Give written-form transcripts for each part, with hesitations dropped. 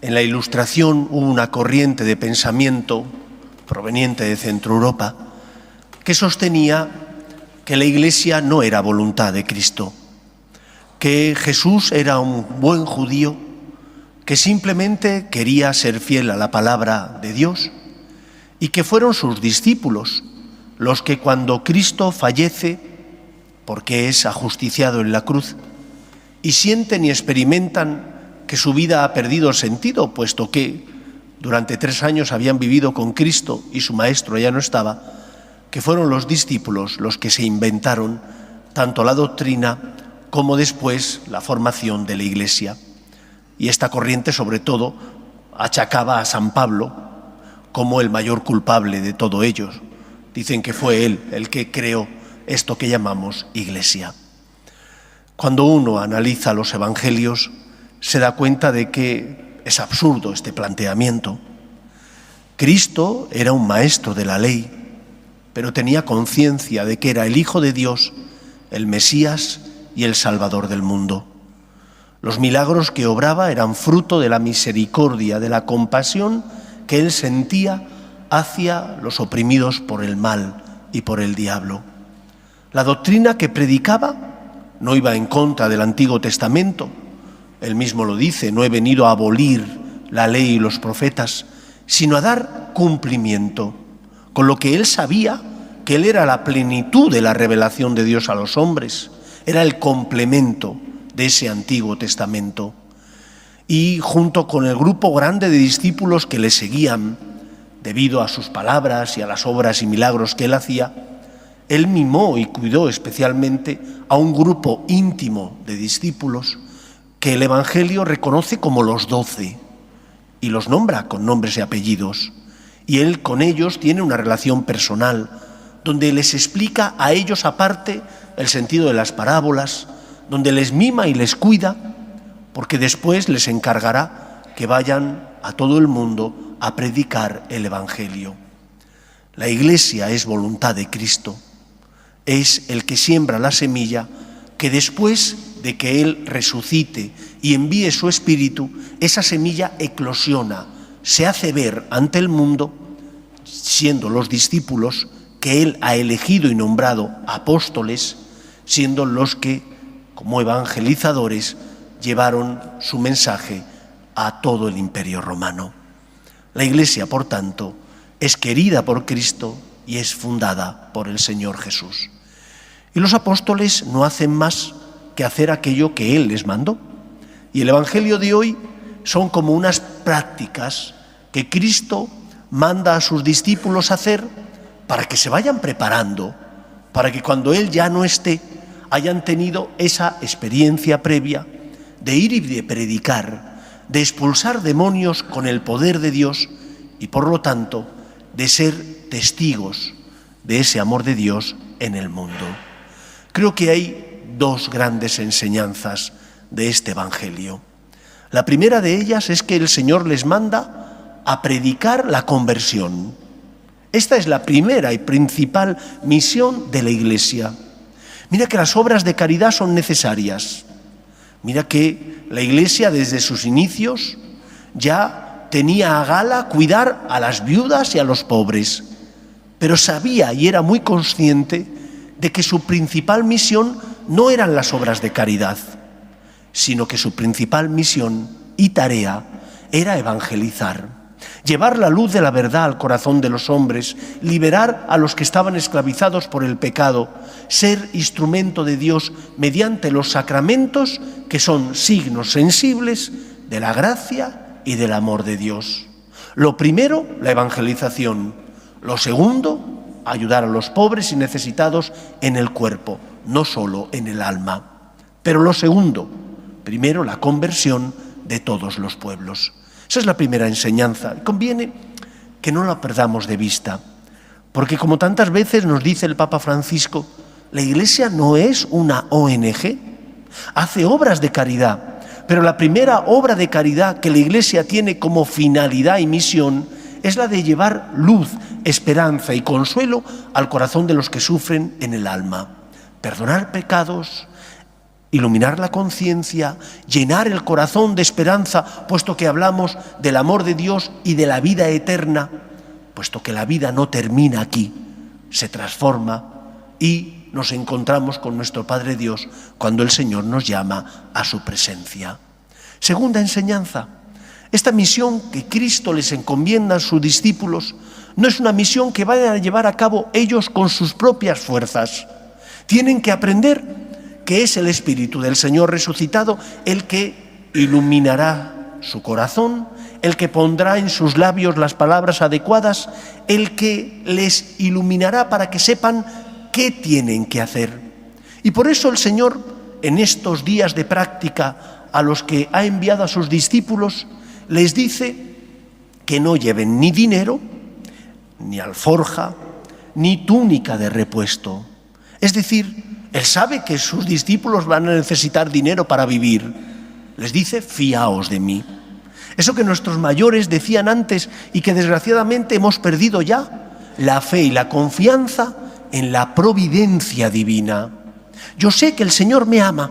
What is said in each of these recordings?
En la Ilustración hubo una corriente de pensamiento proveniente de Centro Europa que sostenía que la Iglesia no era voluntad de Cristo, que Jesús era un buen judío que simplemente quería ser fiel a la palabra de Dios y que fueron sus discípulos los que cuando Cristo fallece, porque es ajusticiado en la cruz, y sienten y experimentan que su vida ha perdido sentido, puesto que durante 3 años habían vivido con Cristo y su maestro ya no estaba, que fueron los discípulos los que se inventaron tanto la doctrina como después la formación de la Iglesia. Y esta corriente, sobre todo, achacaba a San Pablo como el mayor culpable de todo ello. Dicen que fue él el que creó esto que llamamos Iglesia. Cuando uno analiza los evangelios, se da cuenta de que es absurdo este planteamiento. Cristo era un maestro de la ley, pero tenía conciencia de que era el Hijo de Dios, el Mesías y el Salvador del mundo. Los milagros que obraba eran fruto de la misericordia, de la compasión que él sentía hacia los oprimidos por el mal y por el diablo. La doctrina que predicaba no iba en contra del Antiguo Testamento. Él mismo lo dice: no he venido a abolir la ley y los profetas, sino a dar cumplimiento, con lo que él sabía que él era la plenitud de la revelación de Dios a los hombres, era el complemento de ese Antiguo Testamento. Y junto con el grupo grande de discípulos que le seguían, debido a sus palabras y a las obras y milagros que él hacía, él mimó y cuidó especialmente a un grupo íntimo de discípulos que el Evangelio reconoce como los 12 y los nombra con nombres y apellidos. Y él con ellos tiene una relación personal, donde les explica a ellos aparte el sentido de las parábolas, donde les mima y les cuida, porque después les encargará que vayan a todo el mundo a predicar el Evangelio. La Iglesia es voluntad de Cristo, es el que siembra la semilla que después de que Él resucite y envíe su Espíritu, esa semilla eclosiona, se hace ver ante el mundo, siendo los discípulos que Él ha elegido y nombrado apóstoles, siendo los que, como evangelizadores, llevaron su mensaje a todo el Imperio Romano. La Iglesia, por tanto, es querida por Cristo y es fundada por el Señor Jesús. Y los apóstoles no hacen más que hacer aquello que Él les mandó. Y el Evangelio de hoy son como unas prácticas que Cristo manda a sus discípulos hacer para que se vayan preparando, para que cuando Él ya no esté, hayan tenido esa experiencia previa de ir y de predicar, de expulsar demonios con el poder de Dios y, por lo tanto, de ser testigos de ese amor de Dios en el mundo. Creo que hay 2 grandes enseñanzas de este Evangelio. La primera de ellas es que el Señor les manda a predicar la conversión. Esta es la primera y principal misión de la Iglesia. Mira que las obras de caridad son necesarias. Mira que la Iglesia desde sus inicios ya tenía a gala cuidar a las viudas y a los pobres, pero sabía y era muy consciente de que su principal misión no eran las obras de caridad, sino que su principal misión y tarea era evangelizar, llevar la luz de la verdad al corazón de los hombres, liberar a los que estaban esclavizados por el pecado, ser instrumento de Dios mediante los sacramentos que son signos sensibles de la gracia y del amor de Dios. Lo primero, la evangelización. Lo segundo, ayudar a los pobres y necesitados en el cuerpo, no solo en el alma. Pero lo segundo, primero la conversión de todos los pueblos. Esa es la primera enseñanza. Conviene que no la perdamos de vista, porque como tantas veces nos dice el Papa Francisco, la Iglesia no es una ONG, hace obras de caridad, pero la primera obra de caridad que la Iglesia tiene como finalidad y misión es la de llevar luz, esperanza y consuelo al corazón de los que sufren en el alma. Perdonar pecados, iluminar la conciencia, llenar el corazón de esperanza, puesto que hablamos del amor de Dios y de la vida eterna, puesto que la vida no termina aquí, se transforma y nos encontramos con nuestro Padre Dios cuando el Señor nos llama a su presencia. Segunda enseñanza, esta misión que Cristo les encomienda a sus discípulos no es una misión que vayan a llevar a cabo ellos con sus propias fuerzas. Tienen que aprender que es el Espíritu del Señor resucitado el que iluminará su corazón, el que pondrá en sus labios las palabras adecuadas, el que les iluminará para que sepan qué tienen que hacer. Y por eso el Señor, en estos días de práctica a los que ha enviado a sus discípulos, les dice que no lleven ni dinero, ni alforja, ni túnica de repuesto. Es decir, Él sabe que sus discípulos van a necesitar dinero para vivir. Les dice, fiaos de mí. Eso que nuestros mayores decían antes y que desgraciadamente hemos perdido ya, la fe y la confianza en la providencia divina. Yo sé que el Señor me ama,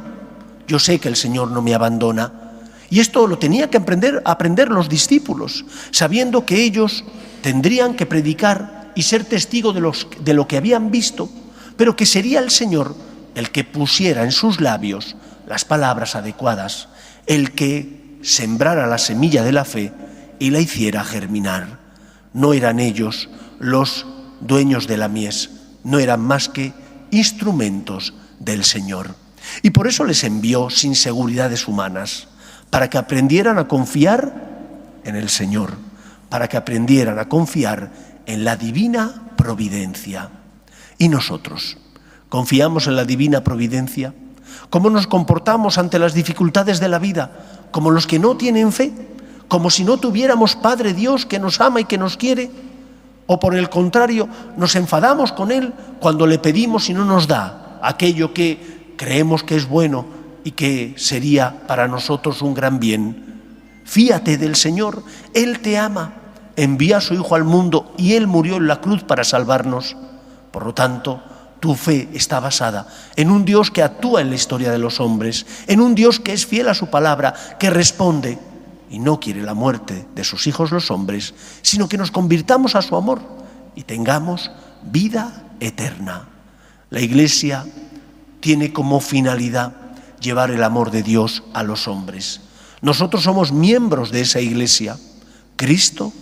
yo sé que el Señor no me abandona. Y esto lo tenía que aprender los discípulos, sabiendo que ellos tendrían que predicar y ser testigos de lo que habían visto, pero que sería el Señor el que pusiera en sus labios las palabras adecuadas, el que sembrara la semilla de la fe y la hiciera germinar. No eran ellos los dueños de la mies, no eran más que instrumentos del Señor. Y por eso les envió sin seguridades humanas, para que aprendieran a confiar en el Señor, para que aprendieran a confiar en la divina providencia. ¿Y nosotros? ¿Confiamos en la divina providencia? ¿Cómo nos comportamos ante las dificultades de la vida? ¿Como los que no tienen fe? ¿Como si no tuviéramos Padre Dios que nos ama y que nos quiere? ¿O por el contrario, nos enfadamos con Él cuando le pedimos y no nos da aquello que creemos que es bueno y que sería para nosotros un gran bien? Fíate del Señor, Él te ama, envía a su Hijo al mundo y Él murió en la cruz para salvarnos. Por lo tanto, tu fe está basada en un Dios que actúa en la historia de los hombres, en un Dios que es fiel a su palabra, que responde y no quiere la muerte de sus hijos los hombres, sino que nos convirtamos a su amor y tengamos vida eterna. La Iglesia tiene como finalidad llevar el amor de Dios a los hombres. Nosotros somos miembros de esa Iglesia. Cristo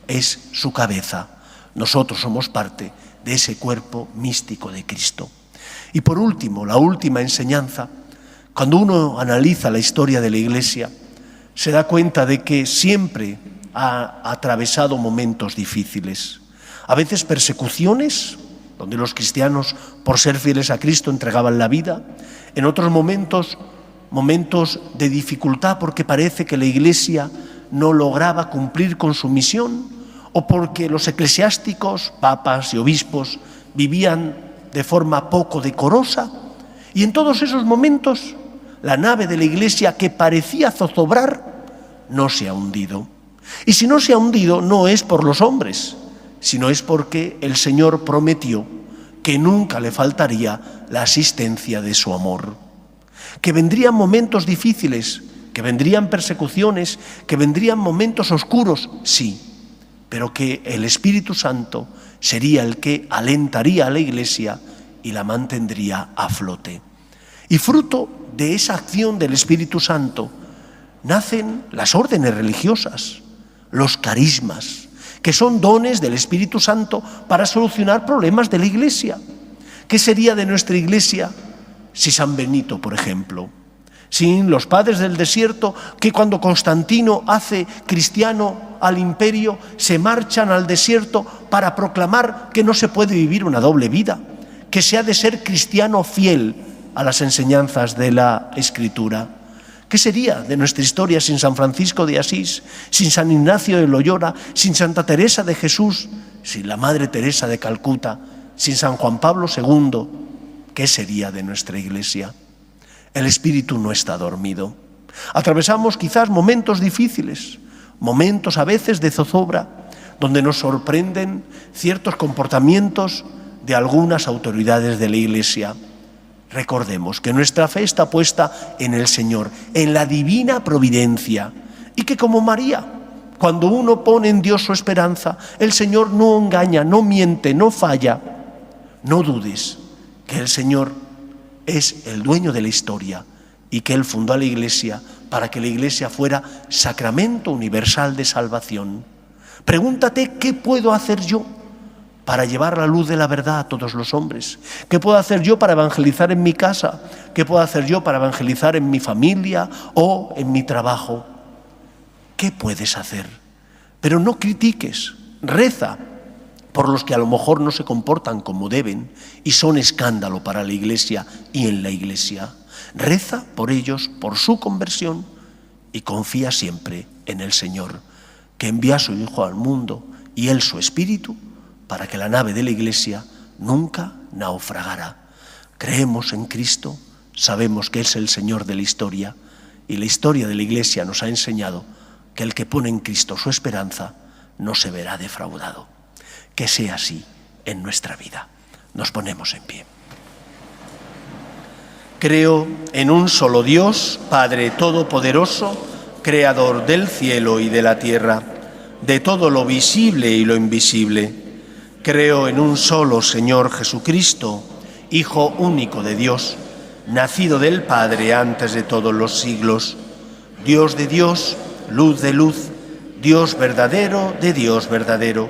es su cabeza. Nosotros somos parte de ese cuerpo místico de Cristo. Y por último, la última enseñanza, cuando uno analiza la historia de la Iglesia, se da cuenta de que siempre ha atravesado momentos difíciles. A veces persecuciones, donde los cristianos, por ser fieles a Cristo, entregaban la vida. En otros momentos de dificultad porque parece que la Iglesia no lograba cumplir con su misión, o porque los eclesiásticos, papas y obispos, vivían de forma poco decorosa. Y en todos esos momentos, la nave de la Iglesia, que parecía zozobrar, no se ha hundido. Y si no se ha hundido, no es por los hombres, sino es porque el Señor prometió que nunca le faltaría la asistencia de su amor. Que vendrían momentos difíciles, que vendrían persecuciones, que vendrían momentos oscuros, sí, pero que el Espíritu Santo sería el que alentaría a la Iglesia y la mantendría a flote. Y fruto de esa acción del Espíritu Santo nacen las órdenes religiosas, los carismas, que son dones del Espíritu Santo para solucionar problemas de la Iglesia. ¿Qué sería de nuestra Iglesia si San Benito, por ejemplo, sin los padres del desierto, que cuando Constantino hace cristiano al imperio, se marchan al desierto para proclamar que no se puede vivir una doble vida, que se ha de ser cristiano fiel a las enseñanzas de la Escritura? ¿Qué sería de nuestra historia sin San Francisco de Asís, sin San Ignacio de Loyola, sin Santa Teresa de Jesús, sin la Madre Teresa de Calcuta, sin San Juan Pablo II? ¿Qué sería de nuestra Iglesia? El Espíritu no está dormido. Atravesamos quizás momentos difíciles, momentos a veces de zozobra, donde nos sorprenden ciertos comportamientos de algunas autoridades de la Iglesia. Recordemos que nuestra fe está puesta en el Señor, en la divina providencia, y que como María, cuando uno pone en Dios su esperanza, el Señor no engaña, no miente, no falla. No dudes que el Señor es el dueño de la historia y que Él fundó a la Iglesia para que la Iglesia fuera sacramento universal de salvación. Pregúntate, ¿qué puedo hacer yo para llevar la luz de la verdad a todos los hombres? ¿Qué puedo hacer yo para evangelizar en mi casa? ¿Qué puedo hacer yo para evangelizar en mi familia o en mi trabajo? ¿Qué puedes hacer? Pero no critiques, reza por los que a lo mejor no se comportan como deben y son escándalo para la Iglesia y en la Iglesia. Reza por ellos, por su conversión, y confía siempre en el Señor, que envía a su Hijo al mundo y Él su Espíritu para que la nave de la Iglesia nunca naufragara. Creemos en Cristo, sabemos que es el Señor de la historia, y la historia de la Iglesia nos ha enseñado que el que pone en Cristo su esperanza no se verá defraudado. Que sea así en nuestra vida. Nos ponemos en pie. Creo en un solo Dios, Padre Todopoderoso, Creador del cielo y de la tierra, de todo lo visible y lo invisible. Creo en un solo Señor Jesucristo, Hijo único de Dios, nacido del Padre antes de todos los siglos, Dios de Dios, luz de luz, Dios verdadero de Dios verdadero,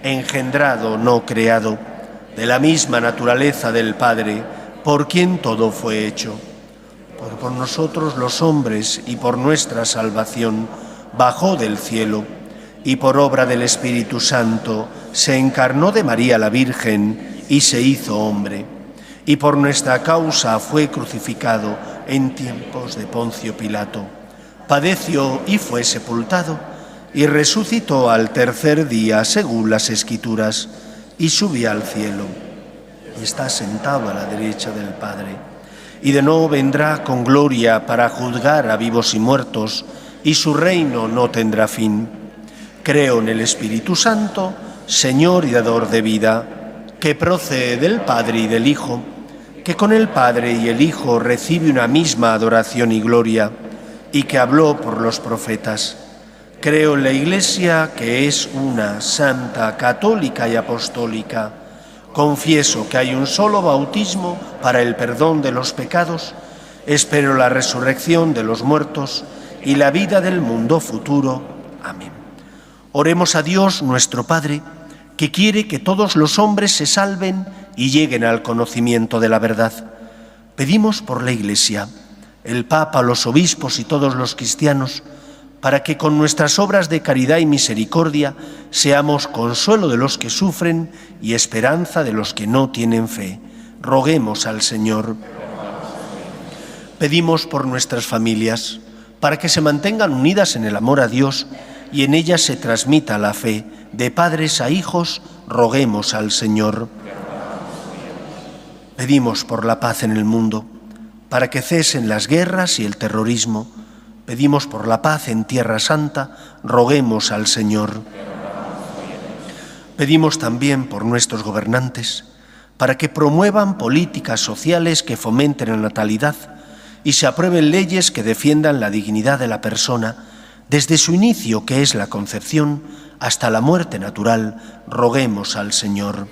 engendrado, no creado, de la misma naturaleza del Padre, por quien todo fue hecho. Por nosotros los hombres y por nuestra salvación, bajó del cielo, y por obra del Espíritu Santo se encarnó de María la Virgen y se hizo hombre, y por nuestra causa fue crucificado en tiempos de Poncio Pilato. Padeció y fue sepultado, y resucitó al tercer día según las Escrituras, y subió al cielo, y está sentado a la derecha del Padre, y de nuevo vendrá con gloria para juzgar a vivos y muertos, y su reino no tendrá fin. Creo en el Espíritu Santo, Señor y dador de vida, que procede del Padre y del Hijo, que con el Padre y el Hijo recibe una misma adoración y gloria, y que habló por los profetas. Creo en la Iglesia, que es una, santa, católica y apostólica. Confieso que hay un solo bautismo para el perdón de los pecados. Espero la resurrección de los muertos y la vida del mundo futuro. Amén. Oremos a Dios nuestro Padre, que quiere que todos los hombres se salven y lleguen al conocimiento de la verdad. Pedimos por la Iglesia, el Papa, los obispos y todos los cristianos, para que con nuestras obras de caridad y misericordia seamos consuelo de los que sufren y esperanza de los que no tienen fe. Roguemos al Señor. Pedimos por nuestras familias, para que se mantengan unidas en el amor a Dios y en ellas se transmita la fe. De padres a hijos, roguemos al Señor. Pedimos por la paz en el mundo, para que cesen las guerras y el terrorismo. Pedimos por la paz en Tierra Santa, roguemos al Señor. Pedimos también por nuestros gobernantes, para que promuevan políticas sociales que fomenten la natalidad y se aprueben leyes que defiendan la dignidad de la persona, desde su inicio, que es la concepción, hasta la muerte natural, roguemos al Señor.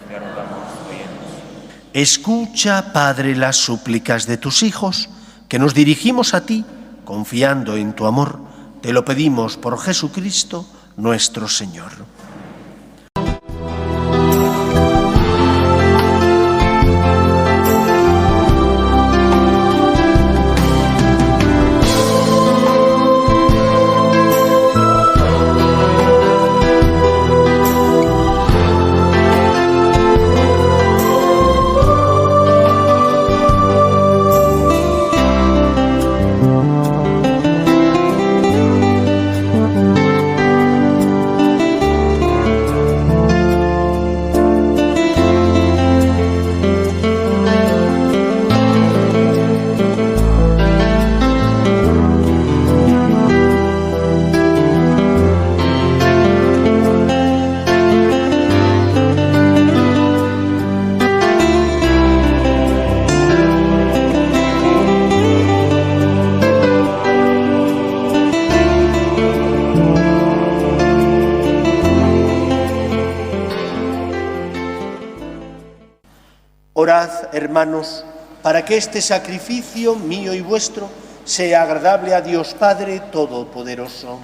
Escucha, Padre, las súplicas de tus hijos, que nos dirigimos a ti, confiando en tu amor. Te lo pedimos por Jesucristo, nuestro Señor. Orad, hermanos, para que este sacrificio mío y vuestro sea agradable a Dios Padre Todopoderoso.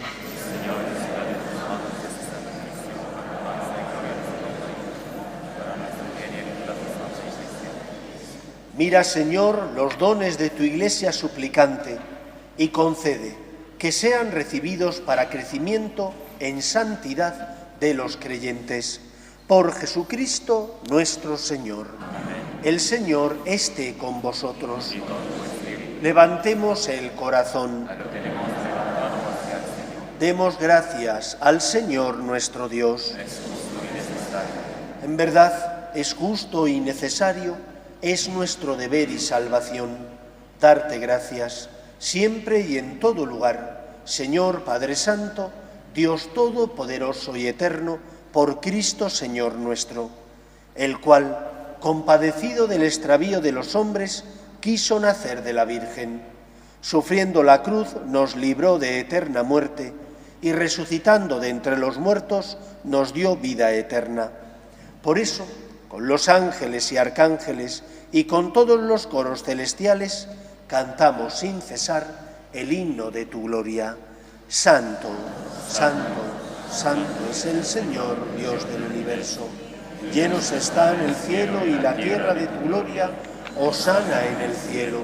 Mira, Señor, los dones de tu Iglesia suplicante y concede que sean recibidos para crecimiento en santidad de los creyentes. Por Jesucristo nuestro Señor. Amén. El Señor esté con vosotros. Levantemos el corazón. Demos gracias al Señor nuestro Dios. En verdad, es justo y necesario, es nuestro deber y salvación, darte gracias siempre y en todo lugar, Señor Padre Santo, Dios Todopoderoso y Eterno, por Cristo Señor nuestro, el cual, compadecido del extravío de los hombres, quiso nacer de la Virgen. Sufriendo la cruz, nos libró de eterna muerte y resucitando de entre los muertos, nos dio vida eterna. Por eso, con los ángeles y arcángeles y con todos los coros celestiales, cantamos sin cesar el himno de tu gloria. Santo, santo, santo es el Señor, Dios del universo. Llenos están el cielo y la tierra de tu gloria. Hosana en el cielo.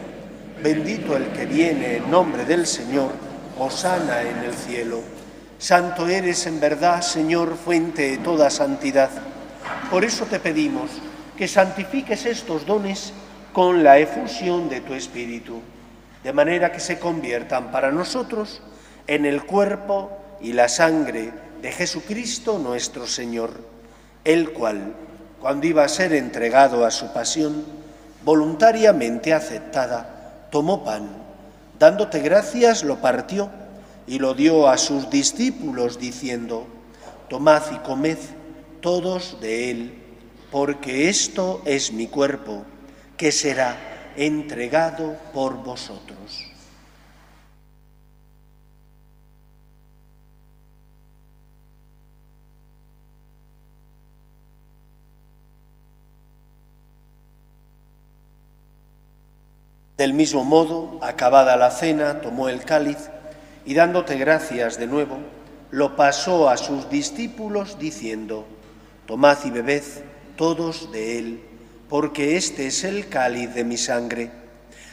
Bendito el que viene en nombre del Señor. Hosana en el cielo. Santo eres en verdad, Señor, fuente de toda santidad. Por eso te pedimos que santifiques estos dones con la efusión de tu Espíritu, de manera que se conviertan para nosotros en el cuerpo y la sangre de Jesucristo nuestro Señor, el cual, cuando iba a ser entregado a su pasión, voluntariamente aceptada, tomó pan, dándote gracias, lo partió y lo dio a sus discípulos, diciendo: tomad y comed todos de él, porque esto es mi cuerpo, que será entregado por vosotros. Del mismo modo, acabada la cena, tomó el cáliz y dándote gracias de nuevo, lo pasó a sus discípulos diciendo: tomad y bebed todos de él, porque este es el cáliz de mi sangre,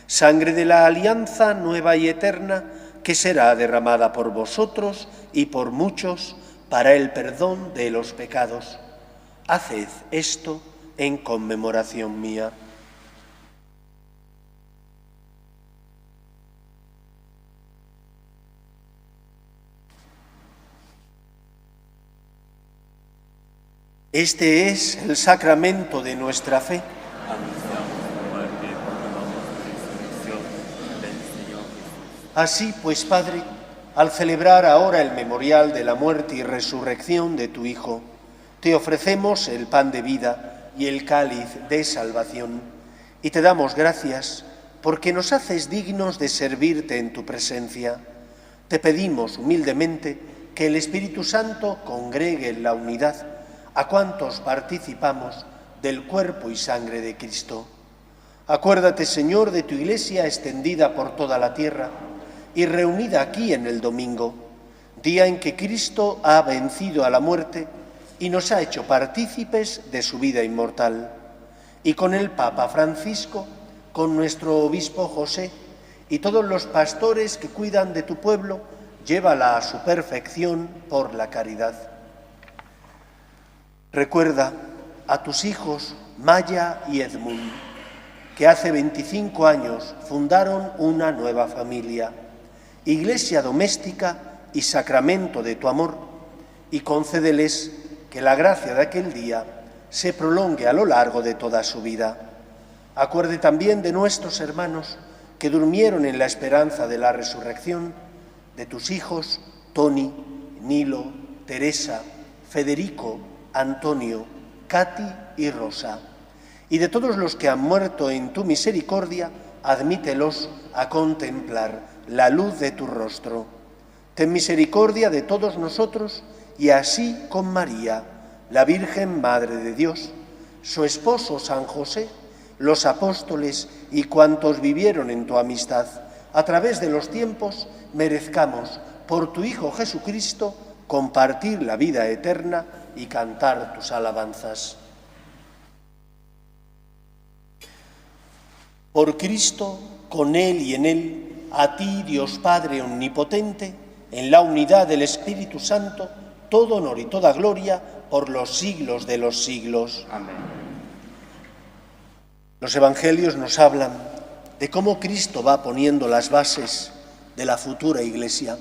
sangre de la alianza nueva y eterna, que será derramada por vosotros y por muchos para el perdón de los pecados. Haced esto en conmemoración mía. Este es el sacramento de nuestra fe. Así pues, Padre, al celebrar ahora el memorial de la muerte y resurrección de tu Hijo, te ofrecemos el pan de vida y el cáliz de salvación, y te damos gracias porque nos haces dignos de servirte en tu presencia. Te pedimos humildemente que el Espíritu Santo congregue en la unidad a cuantos participamos del cuerpo y sangre de Cristo. Acuérdate, Señor, de tu Iglesia extendida por toda la tierra y reunida aquí en el domingo, día en que Cristo ha vencido a la muerte y nos ha hecho partícipes de su vida inmortal. Y con el Papa Francisco, con nuestro obispo José y todos los pastores que cuidan de tu pueblo, llévala a su perfección por la caridad. Recuerda a tus hijos Maya y Edmund, que hace 25 años fundaron una nueva familia, iglesia doméstica y sacramento de tu amor, y concédeles que la gracia de aquel día se prolongue a lo largo de toda su vida. Acuerde también de nuestros hermanos que durmieron en la esperanza de la resurrección, de tus hijos Tony, Nilo, Teresa, Federico, Antonio, Katy y Rosa, y de todos los que han muerto en tu misericordia, admítelos a contemplar la luz de tu rostro. Ten misericordia de todos nosotros y así con María, la Virgen Madre de Dios, su esposo San José, los apóstoles y cuantos vivieron en tu amistad, a través de los tiempos, merezcamos, por tu Hijo Jesucristo, compartir la vida eterna y cantar tus alabanzas. Por Cristo, con Él y en Él, a ti, Dios Padre omnipotente, en la unidad del Espíritu Santo, todo honor y toda gloria por los siglos de los siglos. Amén. Los evangelios nos hablan de cómo Cristo va poniendo las bases de la futura Iglesia,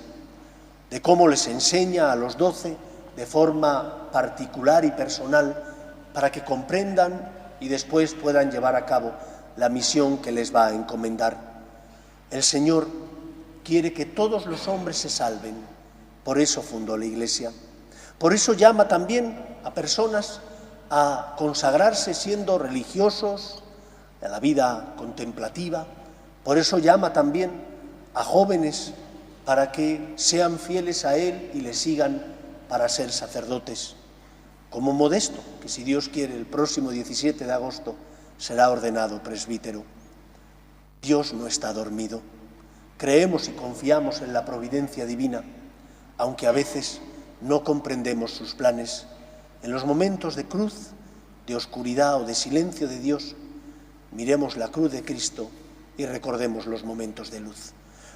de cómo les enseña a los 12 de forma particular y personal para que comprendan y después puedan llevar a cabo la misión que les va a encomendar. El Señor quiere que todos los hombres se salven, por eso fundó la Iglesia. Por eso llama también a personas a consagrarse siendo religiosos, a la vida contemplativa. Por eso llama también a jóvenes para que sean fieles a Él y le sigan para ser sacerdotes. Como Modesto, que si Dios quiere el próximo 17 de agosto será ordenado presbítero. Dios no está dormido. Creemos y confiamos en la providencia divina, aunque a veces no comprendemos sus planes. En los momentos de cruz, de oscuridad o de silencio de Dios, miremos la cruz de Cristo y recordemos los momentos de luz.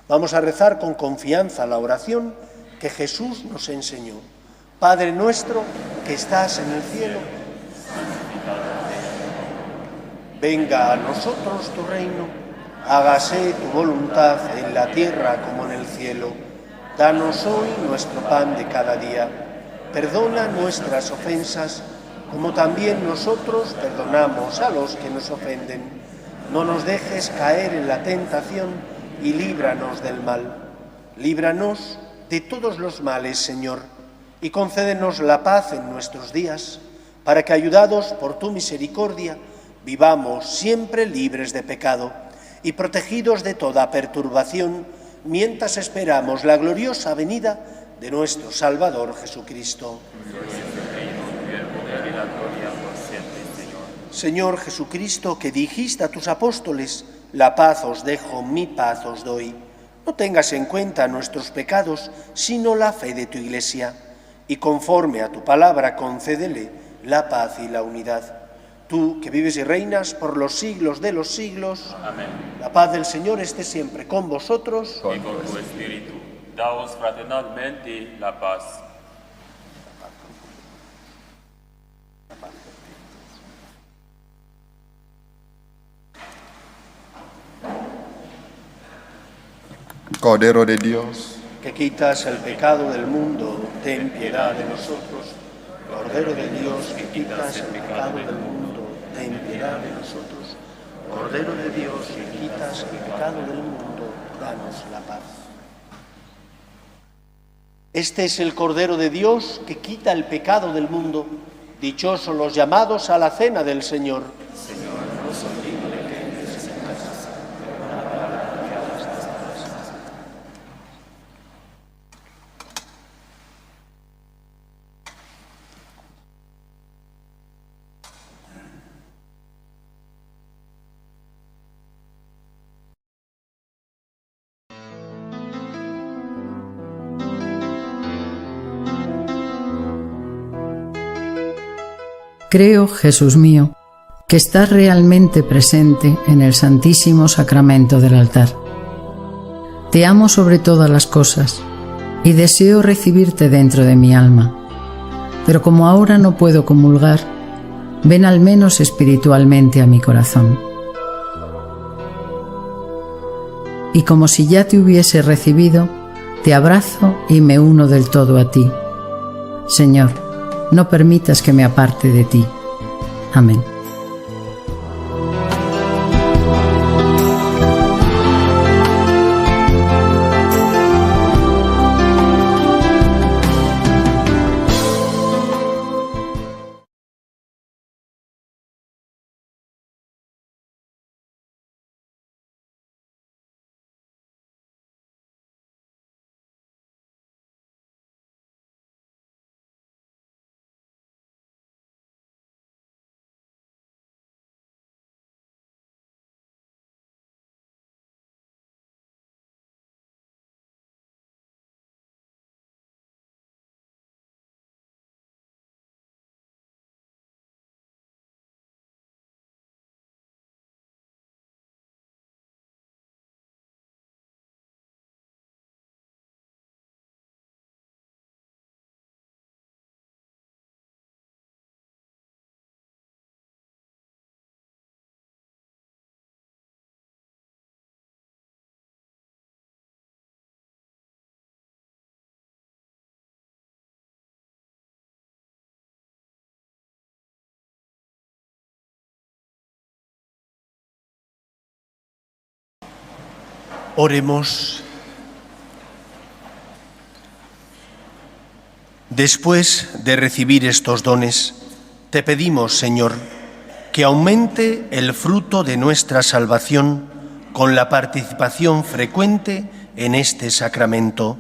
Vamos a rezar con confianza la oración que Jesús nos enseñó. Padre nuestro que estás en el cielo, venga a nosotros tu reino, hágase tu voluntad en la tierra como en el cielo. Danos hoy nuestro pan de cada día. Perdona nuestras ofensas, como también nosotros perdonamos a los que nos ofenden. No nos dejes caer en la tentación y líbranos del mal. Líbranos de todos los males, Señor, y concédenos la paz en nuestros días, para que, ayudados por tu misericordia, vivamos siempre libres de pecado y protegidos de toda perturbación, mientras esperamos la gloriosa venida de nuestro Salvador Jesucristo. Señor Jesucristo, que dijiste a tus apóstoles, la paz os dejo, mi paz os doy. No tengas en cuenta nuestros pecados, sino la fe de tu Iglesia, y conforme a tu palabra concédele la paz y la unidad. Tú, que vives y reinas por los siglos de los siglos. Amén. La paz del Señor esté siempre con vosotros. Y con tu espíritu. Daos fraternalmente la paz. Cordero de Dios, que quitas el pecado del mundo, ten piedad de nosotros. Cordero de Dios, que quitas el pecado del mundo, ten piedad de nosotros. Cordero de Dios, que quitas el pecado del mundo, danos la paz. Este es el Cordero de Dios que quita el pecado del mundo. Dichosos los llamados a la cena del Señor. Señor, no soy digno de que entres en casa, pero una palabra que hagas después. Creo, Jesús mío, que estás realmente presente en el Santísimo Sacramento del altar. Te amo sobre todas las cosas y deseo recibirte dentro de mi alma. Pero como ahora no puedo comulgar, ven al menos espiritualmente a mi corazón. Y como si ya te hubiese recibido, te abrazo y me uno del todo a ti. Señor, no permitas que me aparte de ti. Amén. Oremos. Después de recibir estos dones, te pedimos, Señor, que aumente el fruto de nuestra salvación con la participación frecuente en este sacramento.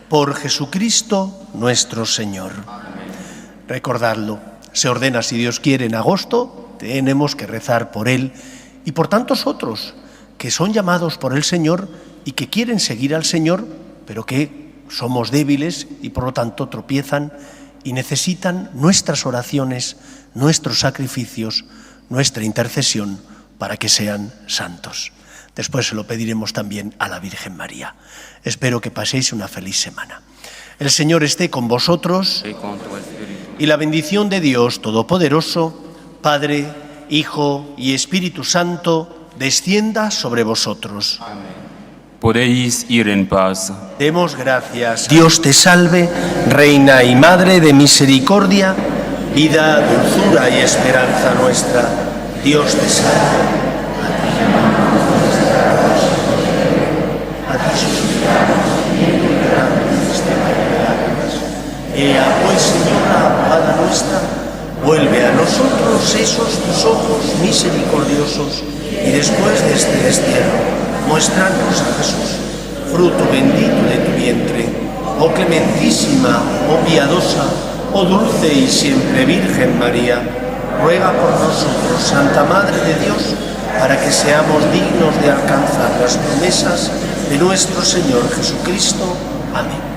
Por Jesucristo nuestro Señor. Recordadlo, se ordena, si Dios quiere, en agosto, tenemos que rezar por Él y por tantos otros que son llamados por el Señor y que quieren seguir al Señor, pero que somos débiles y por lo tanto tropiezan y necesitan nuestras oraciones, nuestros sacrificios, nuestra intercesión para que sean santos. Después se lo pediremos también a la Virgen María. Espero que paséis una feliz semana. El Señor esté con vosotros y la bendición de Dios Todopoderoso, Padre, Hijo y Espíritu Santo, descienda sobre vosotros. Amén. Podéis ir en paz. Demos gracias. Dios te salve, Reina y Madre de misericordia, vida, dulzura y esperanza nuestra. Dios te salve. Ea pues, Señora, abogada nuestra, vuelve a nosotros esos tus ojos misericordiosos y después de este destierro, muéstranos a Jesús, fruto bendito de tu vientre. Oh clementísima, oh piadosa, oh dulce y siempre Virgen María, ruega por nosotros, Santa Madre de Dios, para que seamos dignos de alcanzar las promesas de nuestro Señor Jesucristo. Amén.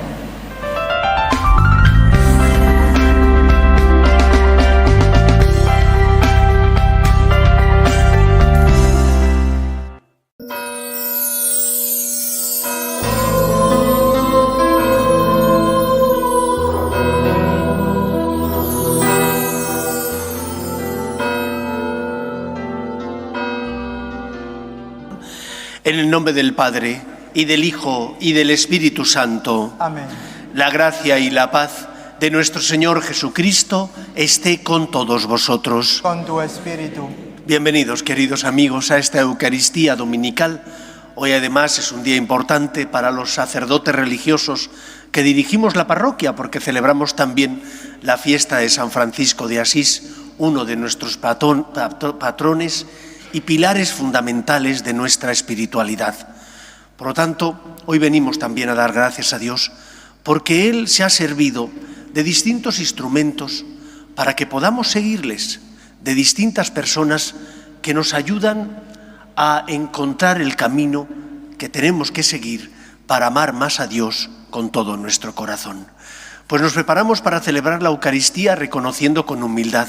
En el nombre del Padre, y del Hijo, y del Espíritu Santo. Amén. La gracia y la paz de nuestro Señor Jesucristo esté con todos vosotros. Con tu espíritu. Bienvenidos, queridos amigos, a esta Eucaristía dominical. Hoy además es un día importante para los sacerdotes religiosos que dirigimos la parroquia, porque celebramos también la fiesta de San Francisco de Asís, uno de nuestros patrones y pilares fundamentales de nuestra espiritualidad. Por lo tanto, hoy venimos también a dar gracias a Dios porque Él se ha servido de distintos instrumentos para que podamos seguirles, de distintas personas que nos ayudan a encontrar el camino que tenemos que seguir para amar más a Dios con todo nuestro corazón. Pues nos preparamos para celebrar la Eucaristía reconociendo con humildad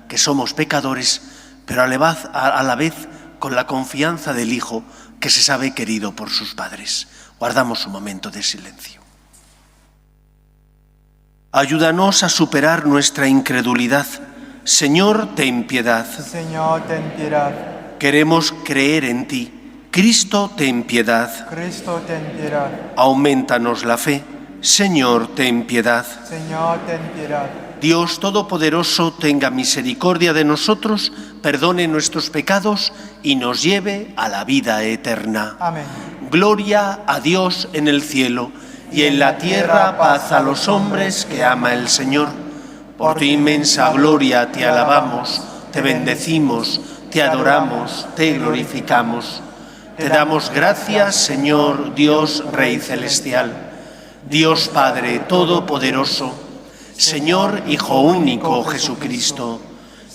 que somos pecadores, pero a la vez con la confianza del Hijo que se sabe querido por sus padres. Guardamos un momento de silencio. Ayúdanos a superar nuestra incredulidad. Señor, ten piedad. Señor, ten piedad. Queremos creer en ti. Cristo, ten piedad. Cristo, ten piedad. Aumentanos la fe. Señor, ten piedad. Señor, ten piedad. Dios Todopoderoso, tenga misericordia de nosotros, perdone nuestros pecados y nos lleve a la vida eterna. Amén. Gloria a Dios en el cielo y en la tierra paz a los hombres que ama el Señor. Por tu inmensa gloria te alabamos, te bendecimos, te adoramos, te glorificamos. Te damos gracias, Señor Dios Rey Celestial, Dios Padre Todopoderoso, Señor Hijo único Jesucristo,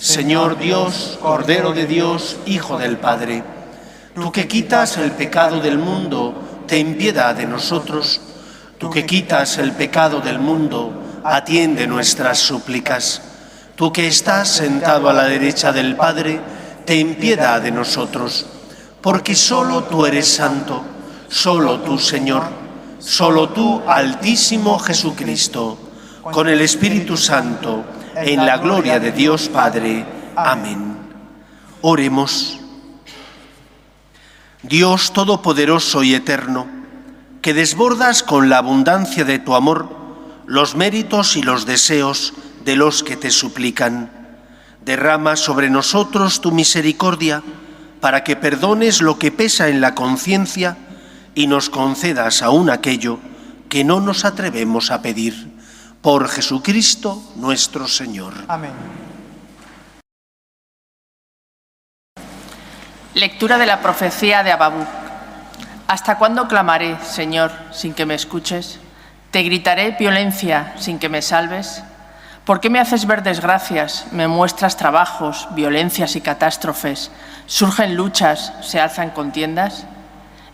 Señor Dios, Cordero de Dios, Hijo del Padre. Tú que quitas el pecado del mundo, ten piedad de nosotros. Tú que quitas el pecado del mundo, atiende nuestras súplicas. Tú que estás sentado a la derecha del Padre, ten piedad de nosotros. Porque solo tú eres santo, solo tú, Señor, solo tú, Altísimo Jesucristo, con el Espíritu Santo, en la gloria de Dios Padre. Amén. Oremos. Dios Todopoderoso y Eterno, que desbordas con la abundancia de tu amor los méritos y los deseos de los que te suplican, derrama sobre nosotros tu misericordia para que perdones lo que pesa en la conciencia y nos concedas aún aquello que no nos atrevemos a pedir. Por Jesucristo nuestro Señor. Amén. Lectura de la profecía de Habacuc. ¿Hasta cuándo clamaré, Señor, sin que me escuches? ¿Te gritaré violencia sin que me salves? ¿Por qué me haces ver desgracias, me muestras trabajos, violencias y catástrofes? ¿Surgen luchas, se alzan contiendas?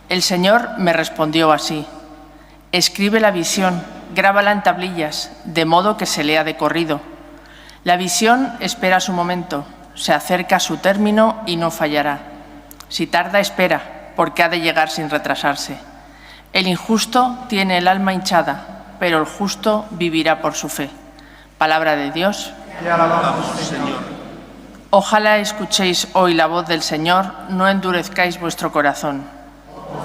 El Señor me respondió así: escribe la visión, grábala en tablillas, de modo que se lea de corrido. La visión espera su momento, se acerca a su término y no fallará. Si tarda, espera, porque ha de llegar sin retrasarse. El injusto tiene el alma hinchada, pero el justo vivirá por su fe. Palabra de Dios. Te alabamos, Señor. Ojalá escuchéis hoy la voz del Señor, no endurezcáis vuestro corazón.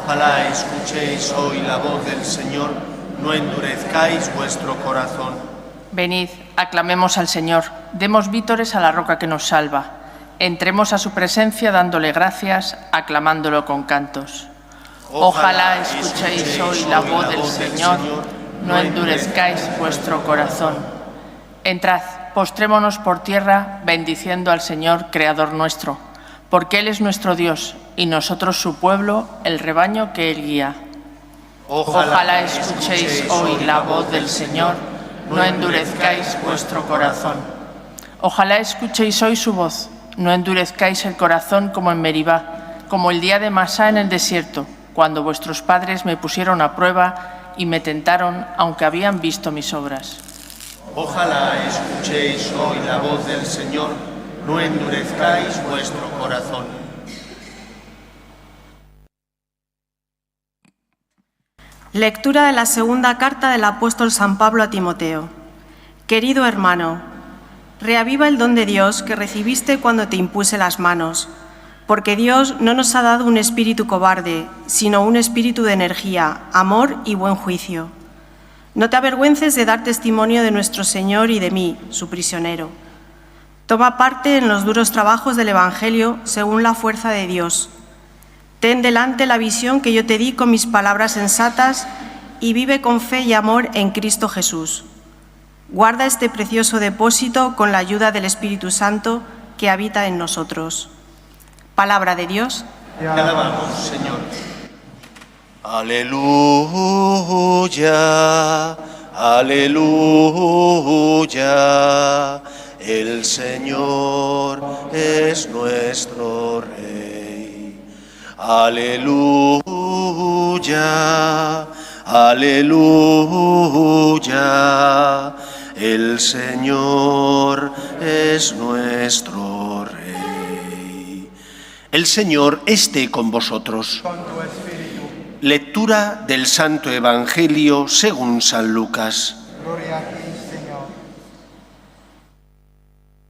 Ojalá escuchéis hoy la voz del Señor, no endurezcáis vuestro corazón. Venid, aclamemos al Señor, demos vítores a la roca que nos salva. Entremos a su presencia dándole gracias, aclamándolo con cantos. Ojalá escuchéis hoy la voz del Señor, no endurezcáis vuestro corazón. Entrad, postrémonos por tierra, bendiciendo al Señor, Creador nuestro, porque Él es nuestro Dios y nosotros su pueblo, el rebaño que Él guía. Ojalá escuchéis hoy la voz del Señor, no endurezcáis vuestro corazón. Ojalá escuchéis hoy su voz, no endurezcáis el corazón como en Meribá, como el día de Masá en el desierto, cuando vuestros padres me pusieron a prueba y me tentaron, aunque habían visto mis obras. Ojalá escuchéis hoy la voz del Señor, no endurezcáis vuestro corazón. Lectura de la segunda carta del apóstol San Pablo a Timoteo. Querido hermano, reaviva el don de Dios que recibiste cuando te impuse las manos, porque Dios no nos ha dado un espíritu cobarde, sino un espíritu de energía, amor y buen juicio. No te avergüences de dar testimonio de nuestro Señor y de mí, su prisionero. Toma parte en los duros trabajos del Evangelio según la fuerza de Dios. Ten delante la visión que yo te di con mis palabras sensatas y vive con fe y amor en Cristo Jesús. Guarda este precioso depósito con la ayuda del Espíritu Santo que habita en nosotros. Palabra de Dios. Te alabamos, Señor. Aleluya, aleluya, el Señor es nuestro Rey. Aleluya, aleluya, el Señor es nuestro Rey. El Señor esté con vosotros. Con tu espíritu. Lectura del Santo Evangelio según San Lucas. Gloria a ti, Señor.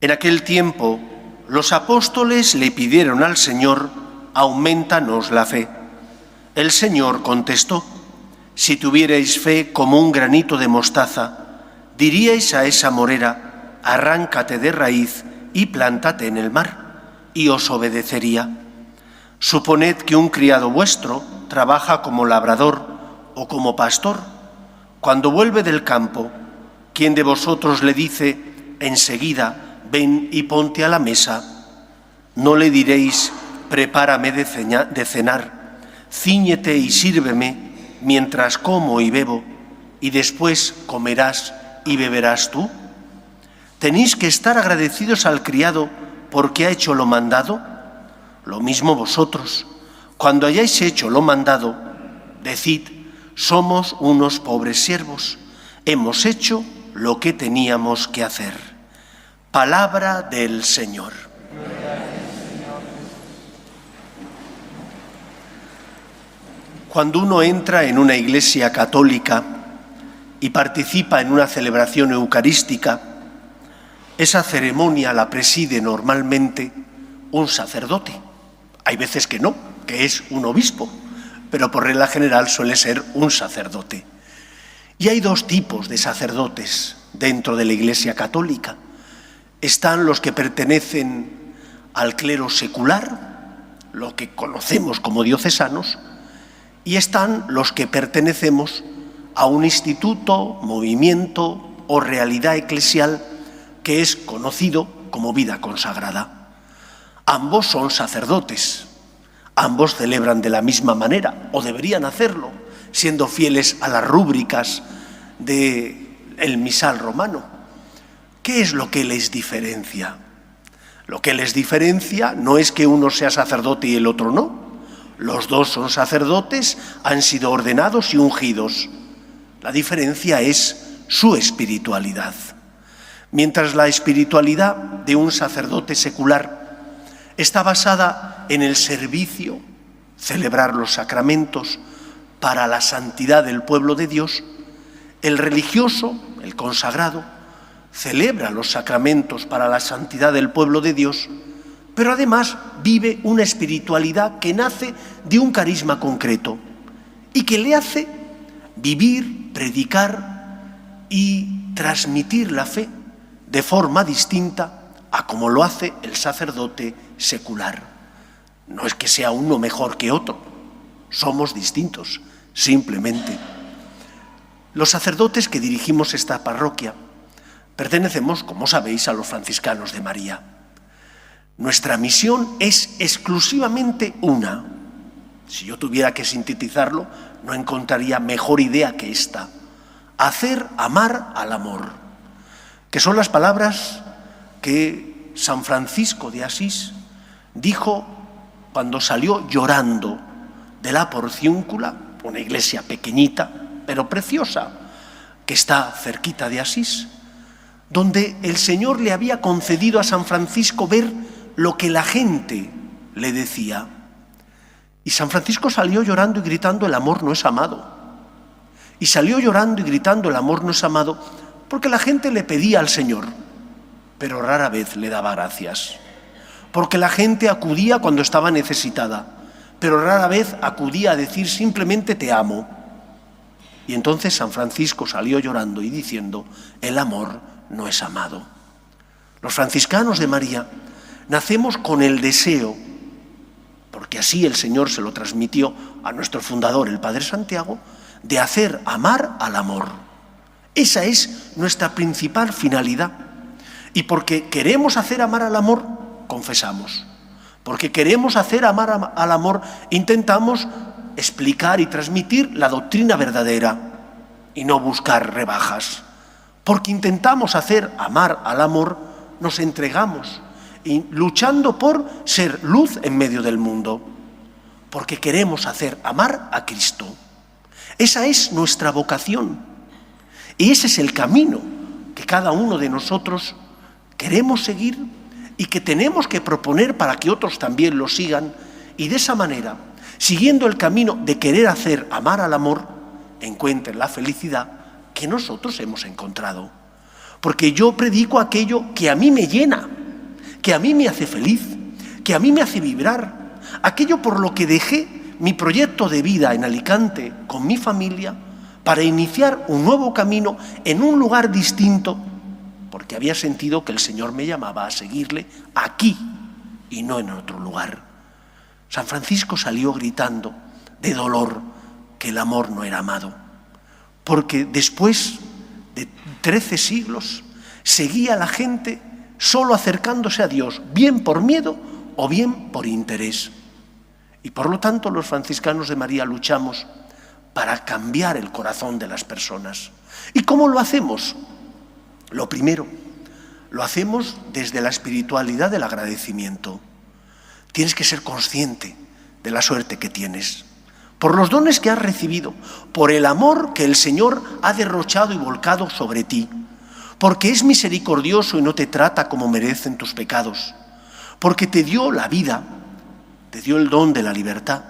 En aquel tiempo, los apóstoles le pidieron al Señor: aumentanos la fe. El Señor contestó: si tuvierais fe como un granito de mostaza, diríais a esa morera: arráncate de raíz y plántate en el mar, y os obedecería. Suponed que un criado vuestro trabaja como labrador o como pastor. Cuando vuelve del campo, ¿quién de vosotros le dice enseguida: ven y ponte a la mesa? No le diréis: prepárame de cenar, cíñete y sírveme mientras como y bebo, y después comerás y beberás tú. ¿Tenéis que estar agradecidos al criado porque ha hecho lo mandado? Lo mismo vosotros, cuando hayáis hecho lo mandado, decid: somos unos pobres siervos, hemos hecho lo que teníamos que hacer. Palabra del Señor. Cuando uno entra en una iglesia católica y participa en una celebración eucarística, esa ceremonia la preside normalmente un sacerdote. Hay veces que no, que es un obispo, pero por regla general suele ser un sacerdote. Y hay dos tipos de sacerdotes dentro de la Iglesia católica. Están los que pertenecen al clero secular, lo que conocemos como diocesanos, y están los que pertenecemos a un instituto, movimiento o realidad eclesial que es conocido como vida consagrada. Ambos son sacerdotes, ambos celebran de la misma manera, o deberían hacerlo, siendo fieles a las rúbricas del misal romano. ¿Qué es lo que les diferencia? Lo que les diferencia no es que uno sea sacerdote y el otro no. Los dos son sacerdotes, han sido ordenados y ungidos. La diferencia es su espiritualidad. Mientras la espiritualidad de un sacerdote secular está basada en el servicio, celebrar los sacramentos para la santidad del pueblo de Dios, el religioso, el consagrado, celebra los sacramentos para la santidad del pueblo de Dios, pero además vive una espiritualidad que nace de un carisma concreto y que le hace vivir, predicar y transmitir la fe de forma distinta a como lo hace el sacerdote secular. No es que sea uno mejor que otro, somos distintos, simplemente. Los sacerdotes que dirigimos esta parroquia pertenecemos, como sabéis, a los franciscanos de María. Nuestra misión es exclusivamente una. Si yo tuviera que sintetizarlo, no encontraría mejor idea que esta: hacer amar al amor, que son las palabras que San Francisco de Asís dijo cuando salió llorando de la Porciúncula, una iglesia pequeñita pero preciosa que está cerquita de Asís, donde el Señor le había concedido a San Francisco ver lo que la gente le decía. Y San Francisco salió llorando y gritando: el amor no es amado. Y salió llorando y gritando: el amor no es amado, porque la gente le pedía al Señor, pero rara vez le daba gracias. Porque la gente acudía cuando estaba necesitada, pero rara vez acudía a decir simplemente te amo. Y entonces San Francisco salió llorando y diciendo: el amor no es amado. Los franciscanos de María nacemos con el deseo, porque así el Señor se lo transmitió a nuestro fundador, el Padre Santiago, de hacer amar al amor. Esa es nuestra principal finalidad. Y porque queremos hacer amar al amor, confesamos. Porque queremos hacer amar al amor, intentamos explicar y transmitir la doctrina verdadera y no buscar rebajas. Porque intentamos hacer amar al amor, nos entregamos y luchando por ser luz en medio del mundo. Porque queremos hacer amar a Cristo. Esa es nuestra vocación. Y ese es el camino que cada uno de nosotros queremos seguir y que tenemos que proponer para que otros también lo sigan. Y de esa manera, siguiendo el camino de querer hacer amar al amor, encuentren la felicidad que nosotros hemos encontrado. Porque yo predico aquello que a mí me llena, que a mí me hace feliz, que a mí me hace vibrar, aquello por lo que dejé mi proyecto de vida en Alicante con mi familia para iniciar un nuevo camino en un lugar distinto, porque había sentido que el Señor me llamaba a seguirle aquí y no en otro lugar. San Francisco salió gritando de dolor que el amor no era amado, porque después de 13 siglos seguía la gente solo acercándose a Dios, bien por miedo o bien por interés. Y por lo tanto los franciscanos de María luchamos para cambiar el corazón de las personas. ¿Y cómo lo hacemos? Lo primero, lo hacemos desde la espiritualidad del agradecimiento. Tienes que ser consciente de la suerte que tienes, por los dones que has recibido, por el amor que el Señor ha derrochado y volcado sobre ti, porque es misericordioso y no te trata como merecen tus pecados, porque te dio la vida, te dio el don de la libertad,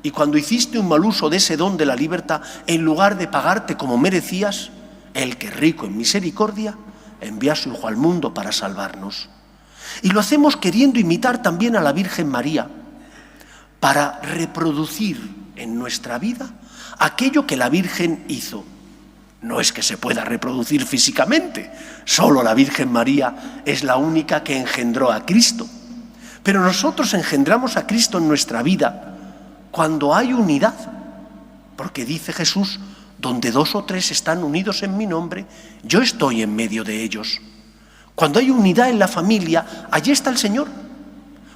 y cuando hiciste un mal uso de ese don de la libertad, en lugar de pagarte como merecías, Él, que es rico en misericordia, envía a su Hijo al mundo para salvarnos. Y lo hacemos queriendo imitar también a la Virgen María, para reproducir en nuestra vida aquello que la Virgen hizo. No es que se pueda reproducir físicamente, solo la Virgen María es la única que engendró a Cristo. Pero nosotros engendramos a Cristo en nuestra vida cuando hay unidad, porque dice Jesús, donde 2 o 3 están unidos en mi nombre, yo estoy en medio de ellos. Cuando hay unidad en la familia, allí está el Señor.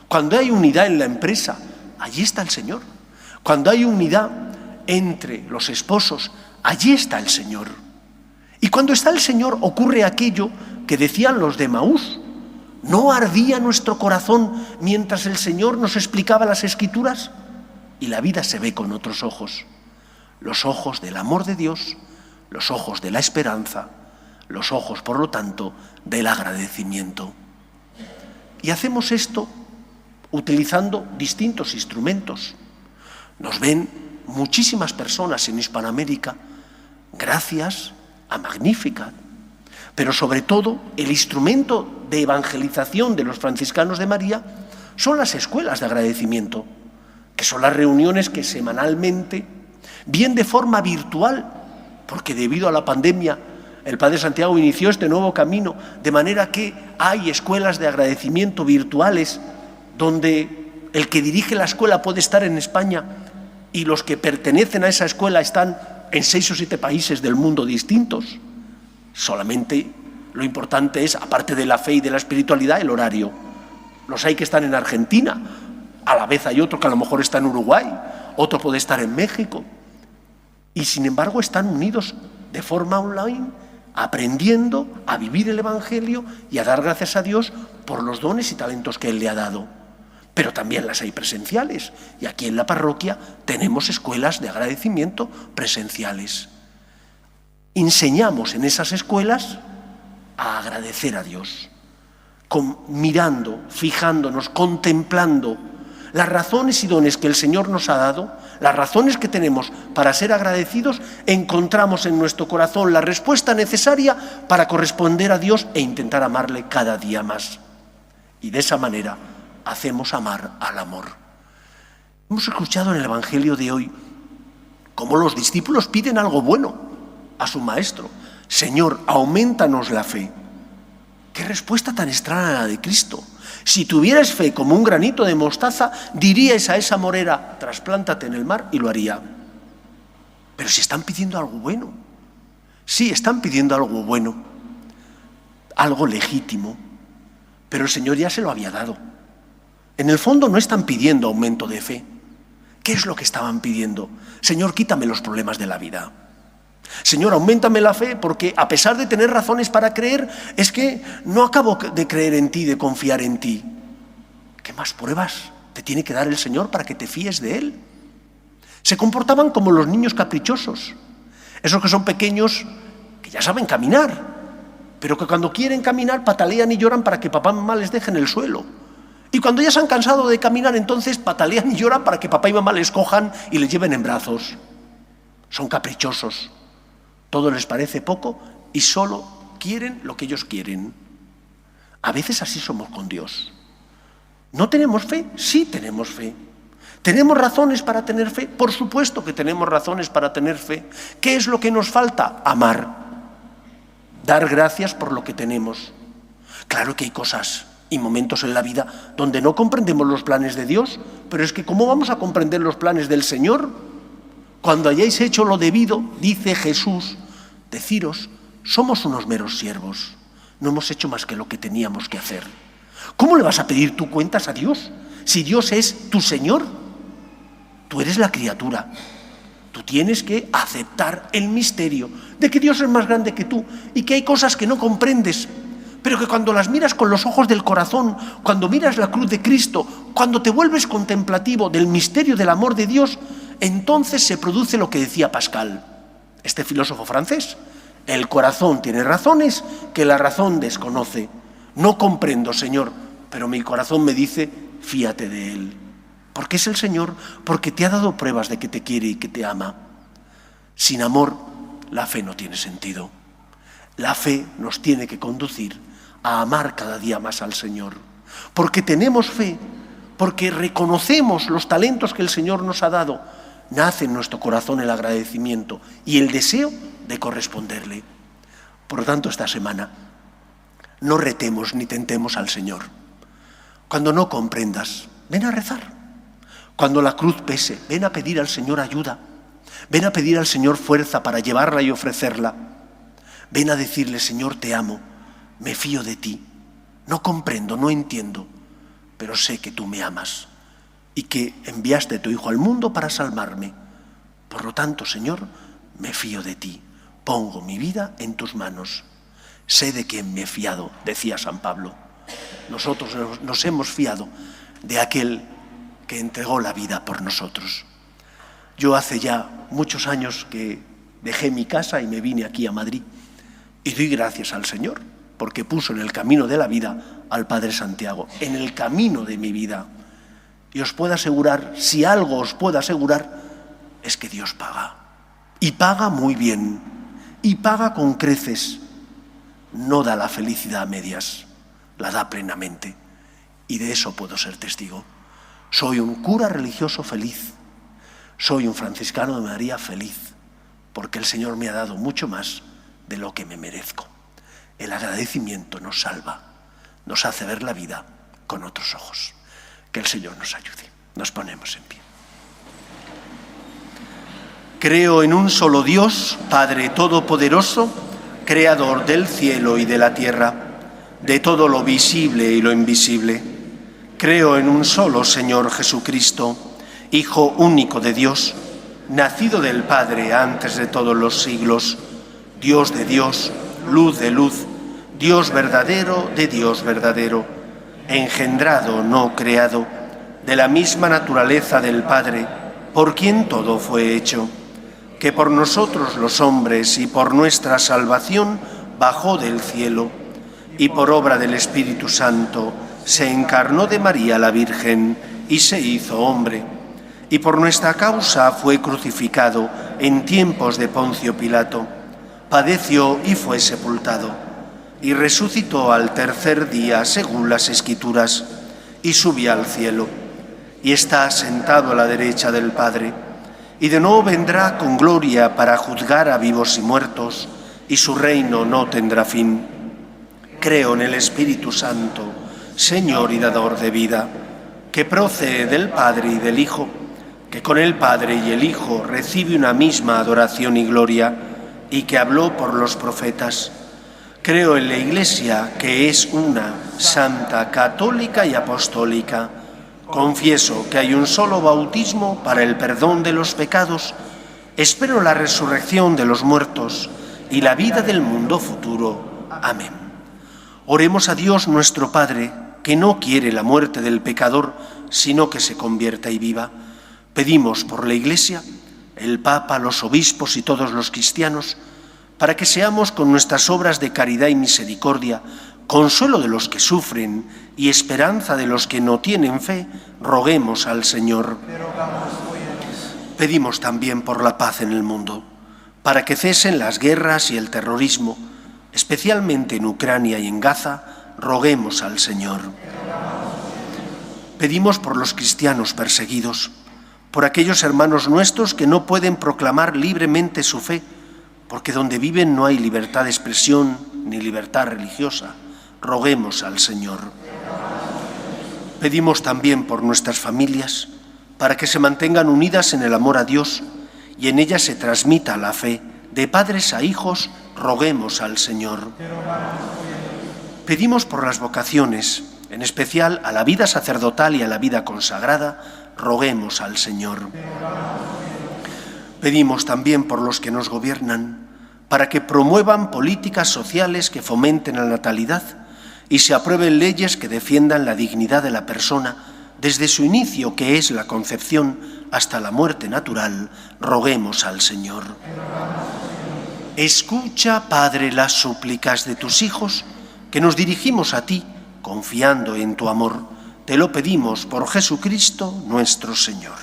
Cuando hay unidad en la empresa, allí está el Señor. Cuando hay unidad entre los esposos, allí está el Señor. Y cuando está el Señor ocurre aquello que decían los de Maús. ¿No ardía nuestro corazón mientras el Señor nos explicaba las Escrituras? Y la vida se ve con otros ojos. Los ojos del amor de Dios, los ojos de la esperanza, los ojos, por lo tanto, del agradecimiento. Y hacemos esto utilizando distintos instrumentos. Nos ven muchísimas personas en Hispanoamérica gracias a Magnificat. Pero sobre todo, el instrumento de evangelización de los franciscanos de María son las escuelas de agradecimiento, que son las reuniones que semanalmente, bien de forma virtual, porque debido a la pandemia el Padre Santiago inició este nuevo camino, de manera que hay escuelas de agradecimiento virtuales donde el que dirige la escuela puede estar en España y los que pertenecen a esa escuela están en 6 o 7 países del mundo distintos. Solamente lo importante es, aparte de la fe y de la espiritualidad, el horario. Los hay que están en Argentina, a la vez hay otro que a lo mejor está en Uruguay, otro puede estar en México. Y sin embargo están unidos de forma online, aprendiendo a vivir el Evangelio y a dar gracias a Dios por los dones y talentos que Él le ha dado. Pero también las hay presenciales. Y aquí en la parroquia tenemos escuelas de agradecimiento presenciales. Enseñamos en esas escuelas a agradecer a Dios, mirando, fijándonos, contemplando las razones y dones que el Señor nos ha dado, las razones que tenemos para ser agradecidos, encontramos en nuestro corazón la respuesta necesaria para corresponder a Dios e intentar amarle cada día más. Y de esa manera hacemos amar al amor. Hemos escuchado en el Evangelio de hoy cómo los discípulos piden algo bueno a su maestro. Señor, aumentanos la fe. Qué respuesta tan extraña la de Cristo. Si tuvieras fe como un granito de mostaza, diríais a esa morera, trasplántate en el mar, y lo haría. Pero si están pidiendo algo bueno, sí, están pidiendo algo bueno, algo legítimo, pero el Señor ya se lo había dado. En el fondo no están pidiendo aumento de fe. ¿Qué es lo que estaban pidiendo? Señor, quítame los problemas de la vida. Señor, auméntame la fe, porque a pesar de tener razones para creer, es que no acabo de creer en ti, de confiar en ti. ¿Qué más pruebas te tiene que dar el Señor para que te fíes de Él? Se comportaban como los niños caprichosos, esos que son pequeños, que ya saben caminar, pero que cuando quieren caminar patalean y lloran para que papá y mamá les dejen el suelo. Y cuando ya se han cansado de caminar, entonces patalean y lloran para que papá y mamá les cojan y les lleven en brazos. Son caprichosos. Todo les parece poco y solo quieren lo que ellos quieren. A veces así somos con Dios. ¿No tenemos fe? Sí tenemos fe. ¿Tenemos razones para tener fe? Por supuesto que tenemos razones para tener fe. ¿Qué es lo que nos falta? Amar. Dar gracias por lo que tenemos. Claro que hay cosas y momentos en la vida donde no comprendemos los planes de Dios, pero es que ¿cómo vamos a comprender los planes del Señor? Cuando hayáis hecho lo debido, dice Jesús, deciros, somos unos meros siervos, no hemos hecho más que lo que teníamos que hacer. ¿Cómo le vas a pedir tú cuentas a Dios si Dios es tu Señor? Tú eres la criatura. Tú tienes que aceptar el misterio de que Dios es más grande que tú y que hay cosas que no comprendes, pero que cuando las miras con los ojos del corazón, cuando miras la cruz de Cristo, cuando te vuelves contemplativo del misterio del amor de Dios, entonces se produce lo que decía Pascal, este filósofo francés. El corazón tiene razones que la razón desconoce. No comprendo, Señor, pero mi corazón me dice, fíate de Él. Porque es el Señor, porque te ha dado pruebas de que te quiere y que te ama. Sin amor, la fe no tiene sentido. La fe nos tiene que conducir a amar cada día más al Señor. Porque tenemos fe, porque reconocemos los talentos que el Señor nos ha dado, nace en nuestro corazón el agradecimiento y el deseo de corresponderle. Por lo tanto, esta semana no retemos ni tentemos al Señor. Cuando no comprendas, ven a rezar. Cuando la cruz pese, ven a pedir al Señor ayuda. Ven a pedir al Señor fuerza para llevarla y ofrecerla. Ven a decirle: Señor, te amo, me fío de ti. No comprendo, no entiendo, pero sé que tú me amas y que enviaste a tu Hijo al mundo para salvarme. Por lo tanto, Señor, me fío de ti. Pongo mi vida en tus manos. Sé de quién me he fiado, decía San Pablo. Nosotros nos hemos fiado de aquel que entregó la vida por nosotros. Yo hace ya muchos años que dejé mi casa y me vine aquí a Madrid. Y doy gracias al Señor, porque puso en el camino de la vida al Padre Santiago, en el camino de mi vida. Y os puedo asegurar, si algo os puedo asegurar, es que Dios paga. Y paga muy bien. Y paga con creces. No da la felicidad a medias, la da plenamente. Y de eso puedo ser testigo. Soy un cura religioso feliz. Soy un franciscano de María feliz, porque el Señor me ha dado mucho más de lo que me merezco. El agradecimiento nos salva, nos hace ver la vida con otros ojos. Que el Señor nos ayude. Nos ponemos en pie. Creo en un solo Dios, Padre Todopoderoso, Creador del cielo y de la tierra, de todo lo visible y lo invisible. Creo en un solo Señor Jesucristo, Hijo único de Dios, nacido del Padre antes de todos los siglos, Dios de Dios, luz de luz, Dios verdadero de Dios verdadero, engendrado, no creado, de la misma naturaleza del Padre, por quien todo fue hecho, que por nosotros los hombres y por nuestra salvación bajó del cielo, y por obra del Espíritu Santo se encarnó de María la Virgen y se hizo hombre, y por nuestra causa fue crucificado en tiempos de Poncio Pilato, padeció y fue sepultado, y resucitó al tercer día según las Escrituras, y subió al cielo, y está sentado a la derecha del Padre, y de nuevo vendrá con gloria para juzgar a vivos y muertos, y su reino no tendrá fin. Creo en el Espíritu Santo, Señor y dador de vida, que procede del Padre y del Hijo, que con el Padre y el Hijo recibe una misma adoración y gloria, y que habló por los profetas. Creo en la Iglesia, que es una, santa, católica y apostólica. Confieso que hay un solo bautismo para el perdón de los pecados. Espero la resurrección de los muertos y la vida del mundo futuro. Amén. Oremos a Dios nuestro Padre, que no quiere la muerte del pecador, sino que se convierta y viva. Pedimos por la Iglesia, el Papa, los obispos y todos los cristianos, para que seamos con nuestras obras de caridad y misericordia, consuelo de los que sufren y esperanza de los que no tienen fe, roguemos al Señor. Pedimos también por la paz en el mundo, para que cesen las guerras y el terrorismo, especialmente en Ucrania y en Gaza, roguemos al Señor. Pedimos por los cristianos perseguidos, por aquellos hermanos nuestros que no pueden proclamar libremente su fe, porque donde viven no hay libertad de expresión ni libertad religiosa. Roguemos al Señor. Pedimos también por nuestras familias, para que se mantengan unidas en el amor a Dios y en ellas se transmita la fe. De padres a hijos, roguemos al Señor. Pedimos por las vocaciones, en especial a la vida sacerdotal y a la vida consagrada, roguemos al Señor. Pedimos también por los que nos gobiernan, para que promuevan políticas sociales que fomenten la natalidad y se aprueben leyes que defiendan la dignidad de la persona desde su inicio, que es la concepción, hasta la muerte natural. Roguemos al Señor. Escucha, Padre, las súplicas de tus hijos, que nos dirigimos a ti, confiando en tu amor. Te lo pedimos por Jesucristo nuestro Señor.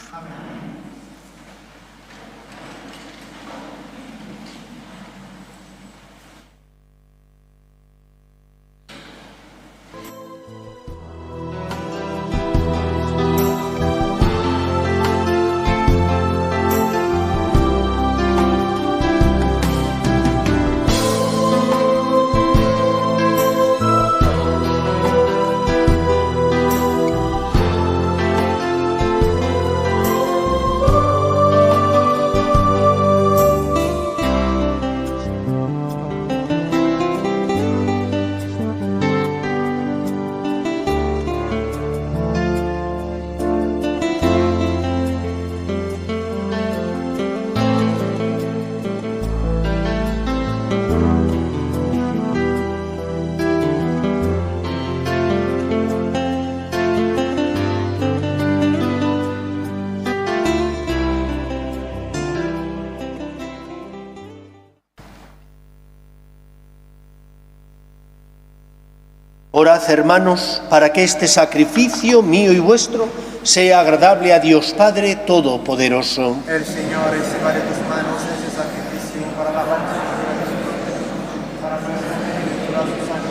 Orad, hermanos, para que este sacrificio mío y vuestro sea agradable a Dios Padre Todopoderoso. El Señor reciba de tus manos ese sacrificio para la alabanza de Jesucristo, para nuestra bendita su sangre.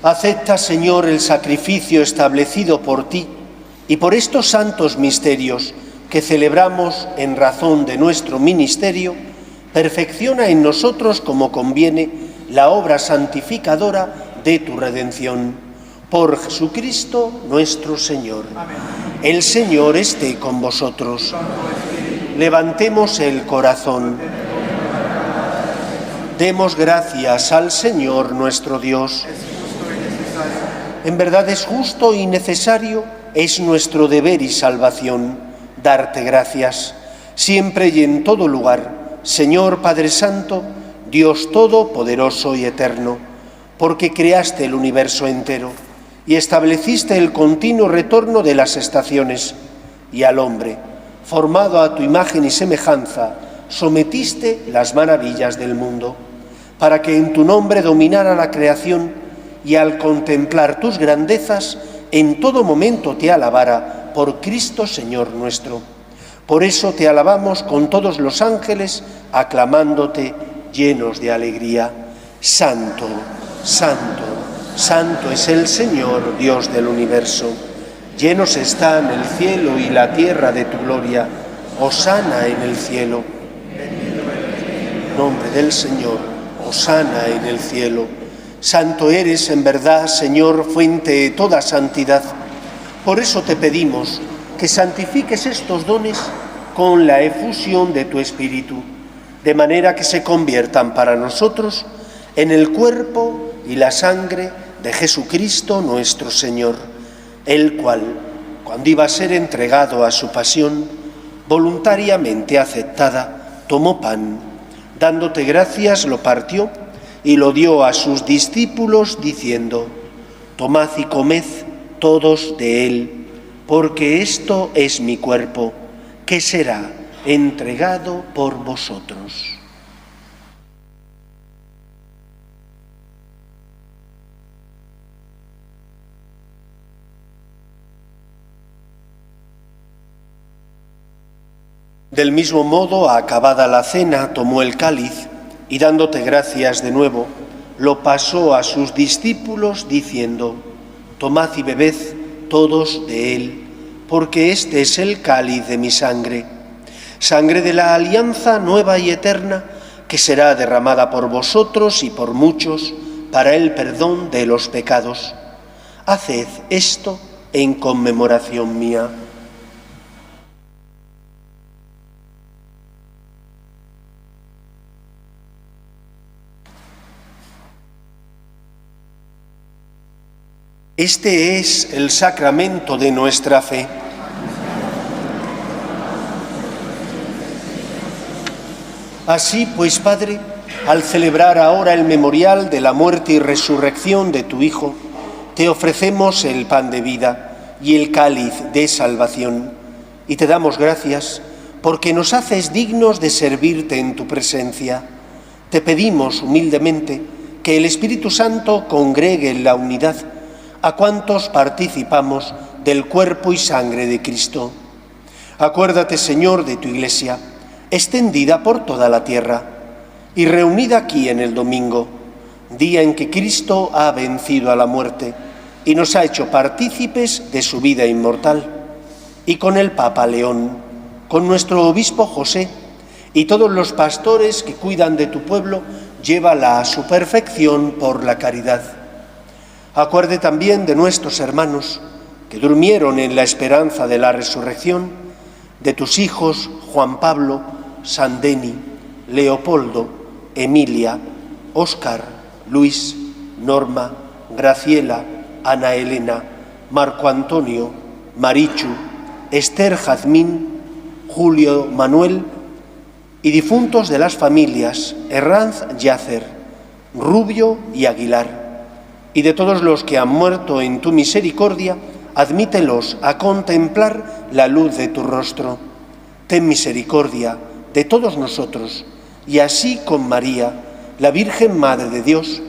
Acepta, Señor, el sacrificio establecido por ti y por estos santos misterios que celebramos en razón de nuestro ministerio, perfecciona en nosotros como conviene la obra santificadora de tu redención. Por Jesucristo nuestro Señor. Amén. El Señor esté con vosotros. Levantemos el corazón. Demos gracias al Señor nuestro Dios. Es justo y necesario. En verdad es justo y necesario, es nuestro deber y salvación, darte gracias, siempre y en todo lugar, Señor Padre Santo, Dios Todopoderoso y Eterno, porque creaste el universo entero y estableciste el continuo retorno de las estaciones, y al hombre, formado a tu imagen y semejanza, sometiste las maravillas del mundo, para que en tu nombre dominara la creación y al contemplar tus grandezas, en todo momento te alabara por Cristo Señor nuestro. Por eso te alabamos con todos los ángeles, aclamándote llenos de alegría. Santo, santo, santo es el Señor, Dios del universo. Llenos están el cielo y la tierra de tu gloria. Hosana en el cielo. Nombre del Señor, hosana en el cielo. Santo eres en verdad, Señor, fuente de toda santidad. Por eso te pedimos que santifiques estos dones con la efusión de tu Espíritu, de manera que se conviertan para nosotros en el cuerpo y la sangre de Jesucristo nuestro Señor, el cual, cuando iba a ser entregado a su pasión, voluntariamente aceptada, tomó pan, dándote gracias, lo partió y lo dio a sus discípulos, diciendo: tomad y comed todos de él, porque esto es mi cuerpo, que será entregado por vosotros. Del mismo modo, acabada la cena, tomó el cáliz y, dándote gracias de nuevo, lo pasó a sus discípulos, diciendo: tomad y bebed todos de él, porque este es el cáliz de mi sangre, sangre de la alianza nueva y eterna, que será derramada por vosotros y por muchos para el perdón de los pecados. Haced esto en conmemoración mía. Este es el sacramento de nuestra fe. Así pues, Padre, al celebrar ahora el memorial de la muerte y resurrección de tu Hijo, te ofrecemos el pan de vida y el cáliz de salvación, y te damos gracias porque nos haces dignos de servirte en tu presencia. Te pedimos humildemente que el Espíritu Santo congregue en la unidad a cuantos participamos del cuerpo y sangre de Cristo. Acuérdate, Señor, de tu Iglesia, extendida por toda la tierra y reunida aquí en el domingo, día en que Cristo ha vencido a la muerte y nos ha hecho partícipes de su vida inmortal, y con el Papa León, con nuestro obispo José y todos los pastores que cuidan de tu pueblo, llévala a su perfección por la caridad. Acuerde también de nuestros hermanos que durmieron en la esperanza de la resurrección, de tus hijos Juan Pablo, Sandeni, Leopoldo, Emilia, Óscar, Luis, Norma, Graciela, Ana Elena, Marco Antonio, Marichu, Esther Jazmín, Julio Manuel, y difuntos de las familias Herranz Yacer, Rubio y Aguilar, y de todos los que han muerto en tu misericordia, admítelos a contemplar la luz de tu rostro. Ten misericordia de todos nosotros, y así con María, la Virgen Madre de Dios,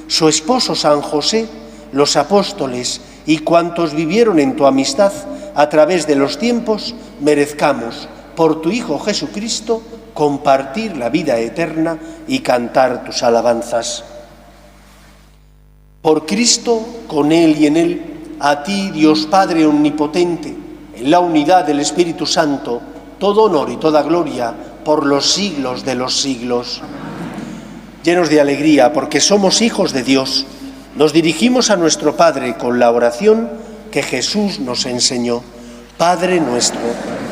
su esposo San José, los apóstoles y cuantos vivieron en tu amistad a través de los tiempos, merezcamos, por tu Hijo Jesucristo, compartir la vida eterna y cantar tus alabanzas. Por Cristo, con Él y en Él, a ti, Dios Padre Omnipotente, en la unidad del Espíritu Santo, todo honor y toda gloria por los siglos de los siglos. Llenos de alegría porque somos hijos de Dios, nos dirigimos a nuestro Padre con la oración que Jesús nos enseñó. Padre nuestro,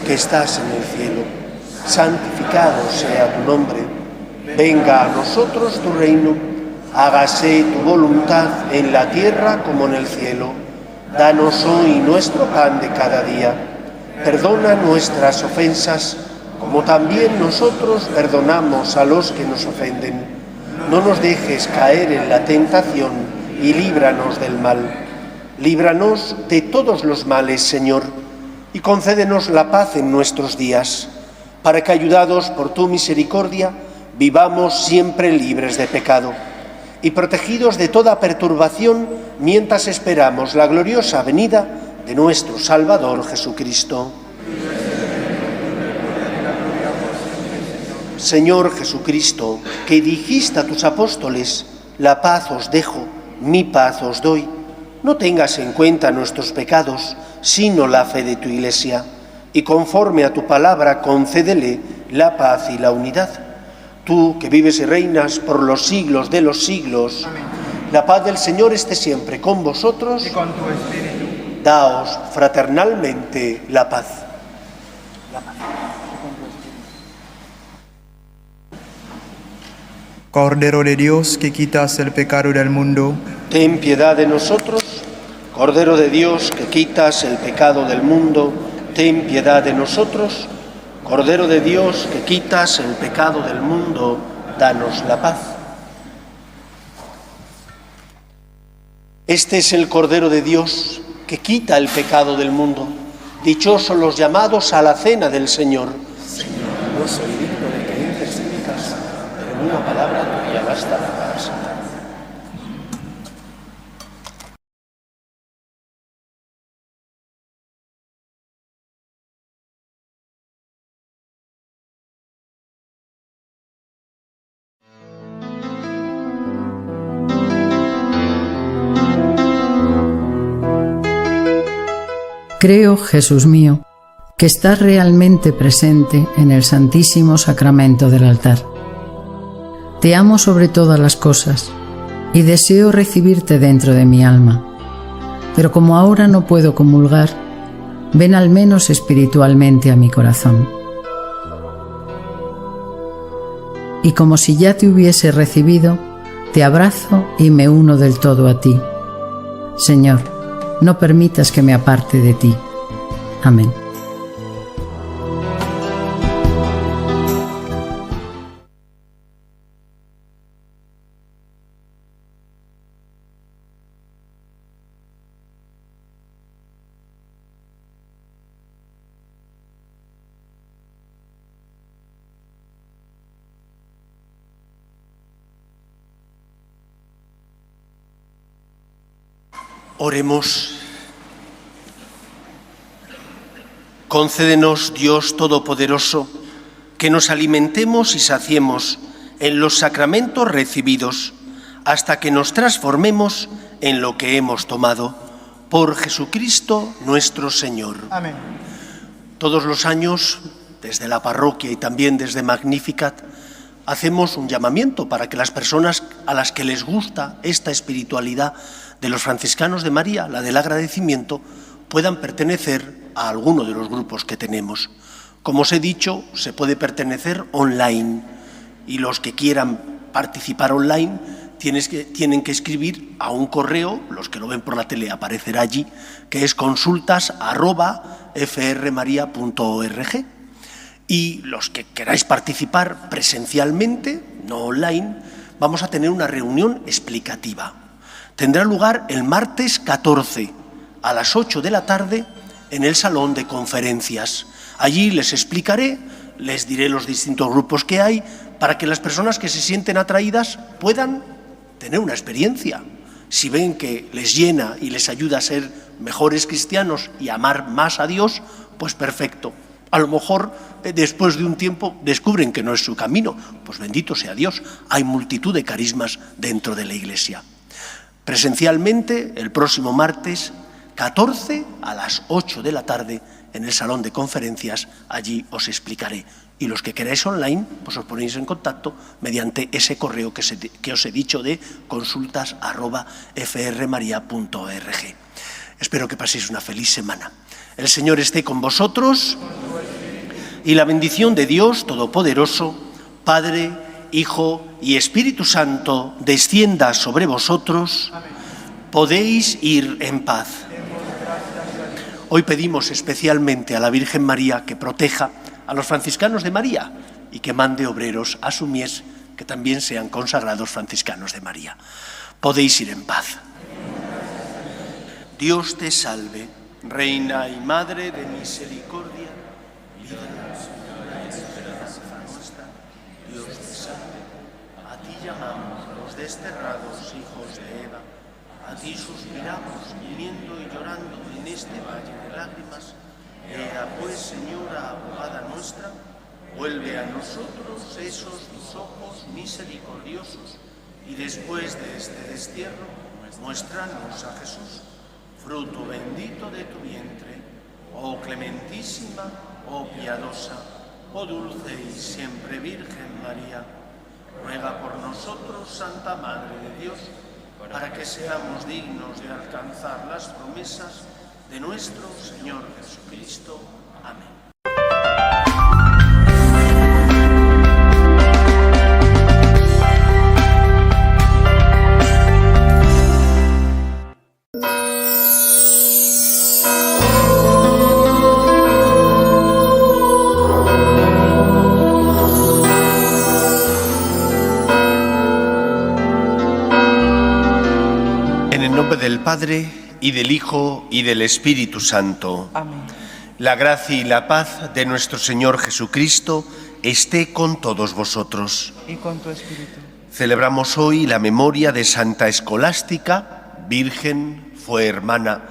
que estás en el cielo, santificado sea tu nombre. Venga a nosotros tu reino, hágase tu voluntad en la tierra como en el cielo. Danos hoy nuestro pan de cada día. Perdona nuestras ofensas, como también nosotros perdonamos a los que nos ofenden. No nos dejes caer en la tentación y líbranos del mal. Líbranos de todos los males, Señor, y concédenos la paz en nuestros días, para que, ayudados por tu misericordia, vivamos siempre libres de pecado y protegidos de toda perturbación mientras esperamos la gloriosa venida de nuestro Salvador Jesucristo. Señor Jesucristo, que dijiste a tus apóstoles, la paz os dejo, mi paz os doy, no tengas en cuenta nuestros pecados, sino la fe de tu Iglesia, y conforme a tu palabra concédele la paz y la unidad. Tú, que vives y reinas por los siglos de los siglos, amén. La paz del Señor esté siempre con vosotros Y con tu espíritu. Daos fraternalmente la paz. Cordero de Dios, que quitas el pecado del mundo, Ten piedad de nosotros. Cordero de Dios, que quitas el pecado del mundo, ten piedad de nosotros. Cordero de Dios, que quitas el pecado del mundo, danos la paz. Este es el Cordero de Dios, que quita el pecado del mundo. Dichosos los llamados a la cena del Señor. Señor, no soy digno de que entres en mi casa, pero en una palabra tuya bastará para salvarme. Creo, Jesús mío, que estás realmente presente en el Santísimo Sacramento del altar. Te amo sobre todas las cosas y deseo recibirte dentro de mi alma. Pero como ahora no puedo comulgar, ven al menos espiritualmente a mi corazón. Y como si ya te hubiese recibido, te abrazo y me uno del todo a ti. Señor, no permitas que me aparte de ti. Amén. Oremos. Concédenos, Dios Todopoderoso, que nos alimentemos y saciemos en los sacramentos recibidos, hasta que nos transformemos en lo que hemos tomado. Por Jesucristo nuestro Señor. Amén. Todos los años, desde la parroquia y también desde Magnificat, hacemos un llamamiento para que las personas a las que les gusta esta espiritualidad de los franciscanos de María, la del agradecimiento, puedan pertenecer a alguno de los grupos que tenemos. Como os he dicho, se puede pertenecer online y los que quieran participar online tienen que escribir a un correo, los que lo ven por la tele aparecerá allí, que es consultas@frmaria.org. Y los que queráis participar presencialmente, no online, vamos a tener una reunión explicativa. Tendrá lugar el martes 14 a las 8 de la tarde en el salón de conferencias. Allí les explicaré, les diré los distintos grupos que hay, para que las personas que se sienten atraídas puedan tener una experiencia. Si ven que les llena y les ayuda a ser mejores cristianos y a amar más a Dios, pues perfecto. A lo mejor después de un tiempo descubren que no es su camino. Pues bendito sea Dios, hay multitud de carismas dentro de la Iglesia. Presencialmente, el próximo martes 14 a las 8 de la tarde en el salón de conferencias, allí os explicaré. Y los que queráis online, pues os ponéis en contacto mediante ese correo que os he dicho de consultas@frmaria.org. Espero que paséis una feliz semana. El Señor esté con vosotros y la bendición de Dios Todopoderoso, Padre, Hijo y Espíritu Santo, descienda sobre vosotros. Podéis ir en paz. Hoy pedimos especialmente a la Virgen María que proteja a los franciscanos de María y que mande obreros a su mies que también sean consagrados franciscanos de María. Podéis ir en paz. Dios te salve, Reina y Madre de misericordia, líbranos, Señora, y esperanza nuestra. Dios te salve, a ti llamamos los desterrados hijos de Eva, a ti suspiramos, gimiendo y llorando en este valle de lágrimas. Ea pues, Señora, abogada nuestra, vuelve a nosotros esos tus ojos misericordiosos, y después de este destierro, muéstranos a Jesús, fruto bendito de tu vientre, oh clementísima, oh piadosa, oh dulce y siempre Virgen María. Ruega por nosotros, Santa Madre de Dios, para que seamos dignos de alcanzar las promesas de nuestro Señor Jesucristo. Amén. En el nombre del Padre, y del Hijo, y del Espíritu Santo. Amén. La gracia y la paz de nuestro Señor Jesucristo esté con todos vosotros. Y con tu espíritu. Celebramos hoy la memoria de Santa Escolástica, virgen, fue hermana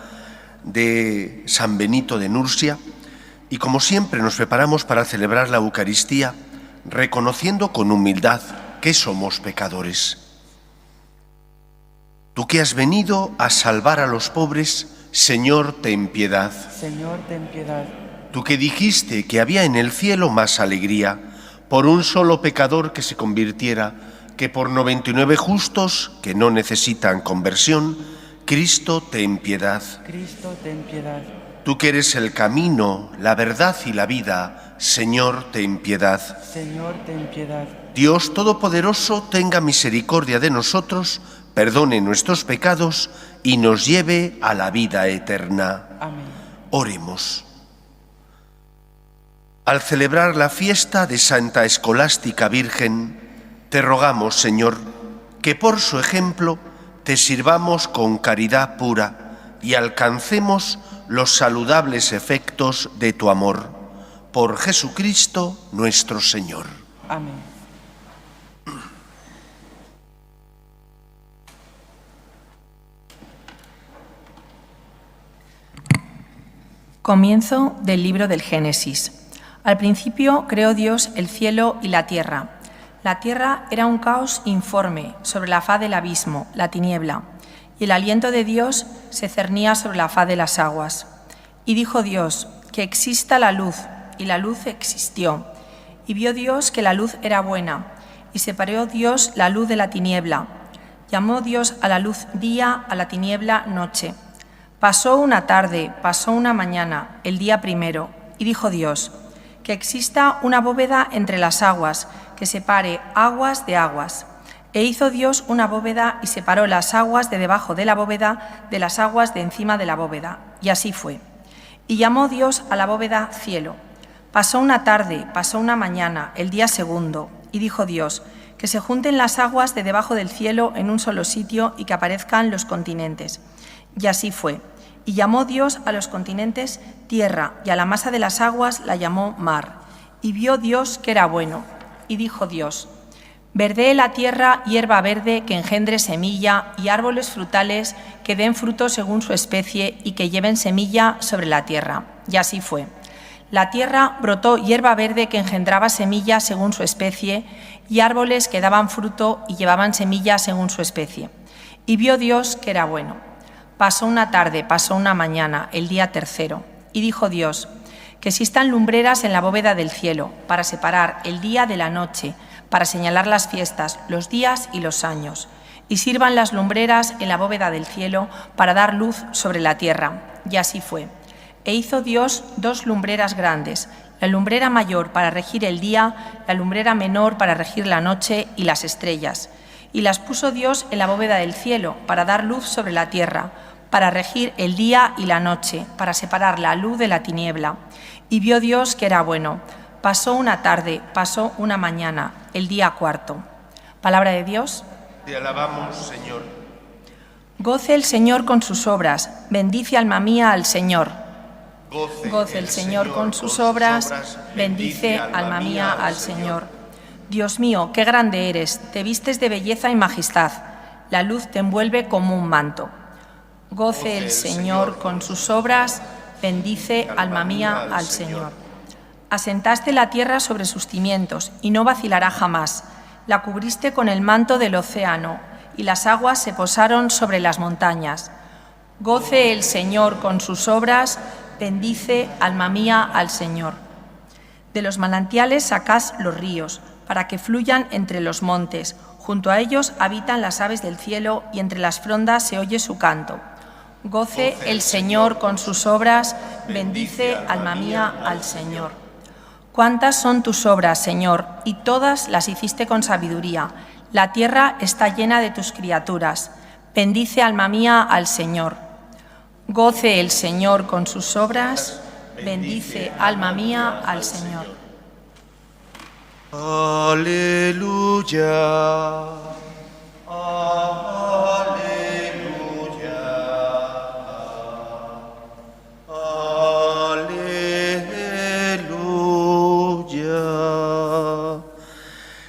de San Benito de Nursia, y como siempre nos preparamos para celebrar la Eucaristía, reconociendo con humildad que somos pecadores. Tú que has venido a salvar a los pobres, Señor, ten piedad. Señor, ten piedad. Tú que dijiste que había en el cielo más alegría por un solo pecador que se convirtiera que por 99 justos que no necesitan conversión, Cristo, ten piedad. Cristo, ten piedad. Tú que eres el camino, la verdad y la vida, Señor, ten piedad. Señor, ten piedad. Dios Todopoderoso, tenga misericordia de nosotros, perdone nuestros pecados y nos lleve a la vida eterna. Amén. Oremos. Al celebrar la fiesta de Santa Escolástica Virgen, te rogamos, Señor, que por su ejemplo te sirvamos con caridad pura y alcancemos los saludables efectos de tu amor. Por Jesucristo nuestro Señor. Amén. Comienzo del libro del Génesis. Al principio creó Dios el cielo y la tierra. La tierra era un caos informe sobre la faz del abismo, la tiniebla, y el aliento de Dios se cernía sobre la faz de las aguas. Y dijo Dios, que exista la luz, y la luz existió. Y vio Dios que la luz era buena, y separó Dios la luz de la tiniebla. Llamó Dios a la luz día, a la tiniebla noche. Pasó una tarde, pasó una mañana, el día primero, y dijo Dios, que exista una bóveda entre las aguas, que separe aguas de aguas. E hizo Dios una bóveda y separó las aguas de debajo de la bóveda de las aguas de encima de la bóveda. Y así fue. Y llamó Dios a la bóveda cielo. Pasó una tarde, pasó una mañana, el día segundo, y dijo Dios, que se junten las aguas de debajo del cielo en un solo sitio y que aparezcan los continentes. Y así fue. Y llamó Dios a los continentes tierra, y a la masa de las aguas la llamó mar. Y vio Dios que era bueno. Y dijo Dios, Verdee la tierra hierba verde que engendre semilla y árboles frutales que den fruto según su especie y que lleven semilla sobre la tierra. Y así fue. La tierra brotó hierba verde que engendraba semilla según su especie y árboles que daban fruto y llevaban semilla según su especie. Y vio Dios que era bueno. Pasó una tarde, pasó una mañana, el día tercero. Y dijo Dios, que existan lumbreras en la bóveda del cielo para separar el día de la noche, para señalar las fiestas, los días y los años. Y sirvan las lumbreras en la bóveda del cielo para dar luz sobre la tierra. Y así fue. E hizo Dios 2 lumbreras grandes, la lumbrera mayor para regir el día, la lumbrera menor para regir la noche y las estrellas. Y las puso Dios en la bóveda del cielo para dar luz sobre la tierra, para regir el día y la noche, para separar la luz de la tiniebla. Y vio Dios que era bueno. Pasó una tarde, pasó una mañana, el día cuarto. Palabra de Dios. Te alabamos, Señor. Goce el Señor con sus obras, bendice alma mía al Señor. Goce el Señor con sus obras, bendice alma mía al Señor. Dios mío, qué grande eres, te vistes de belleza y majestad, la luz te envuelve como un manto. Goce el Señor con sus obras, bendice alma mía al Señor. Asentaste la tierra sobre sus cimientos y no vacilará jamás. La cubriste con el manto del océano y las aguas se posaron sobre las montañas. Goce el Señor con sus obras, bendice alma mía al Señor. De los manantiales sacad los ríos, para que fluyan entre los montes. Junto a ellos habitan las aves del cielo y entre las frondas se oye su canto. Goce el Señor con sus obras, bendice alma mía al Señor. Cuántas son tus obras, Señor, y todas las hiciste con sabiduría. La tierra está llena de tus criaturas. Bendice alma mía al Señor. Goce el Señor con sus obras, bendice alma mía al Señor. Aleluya.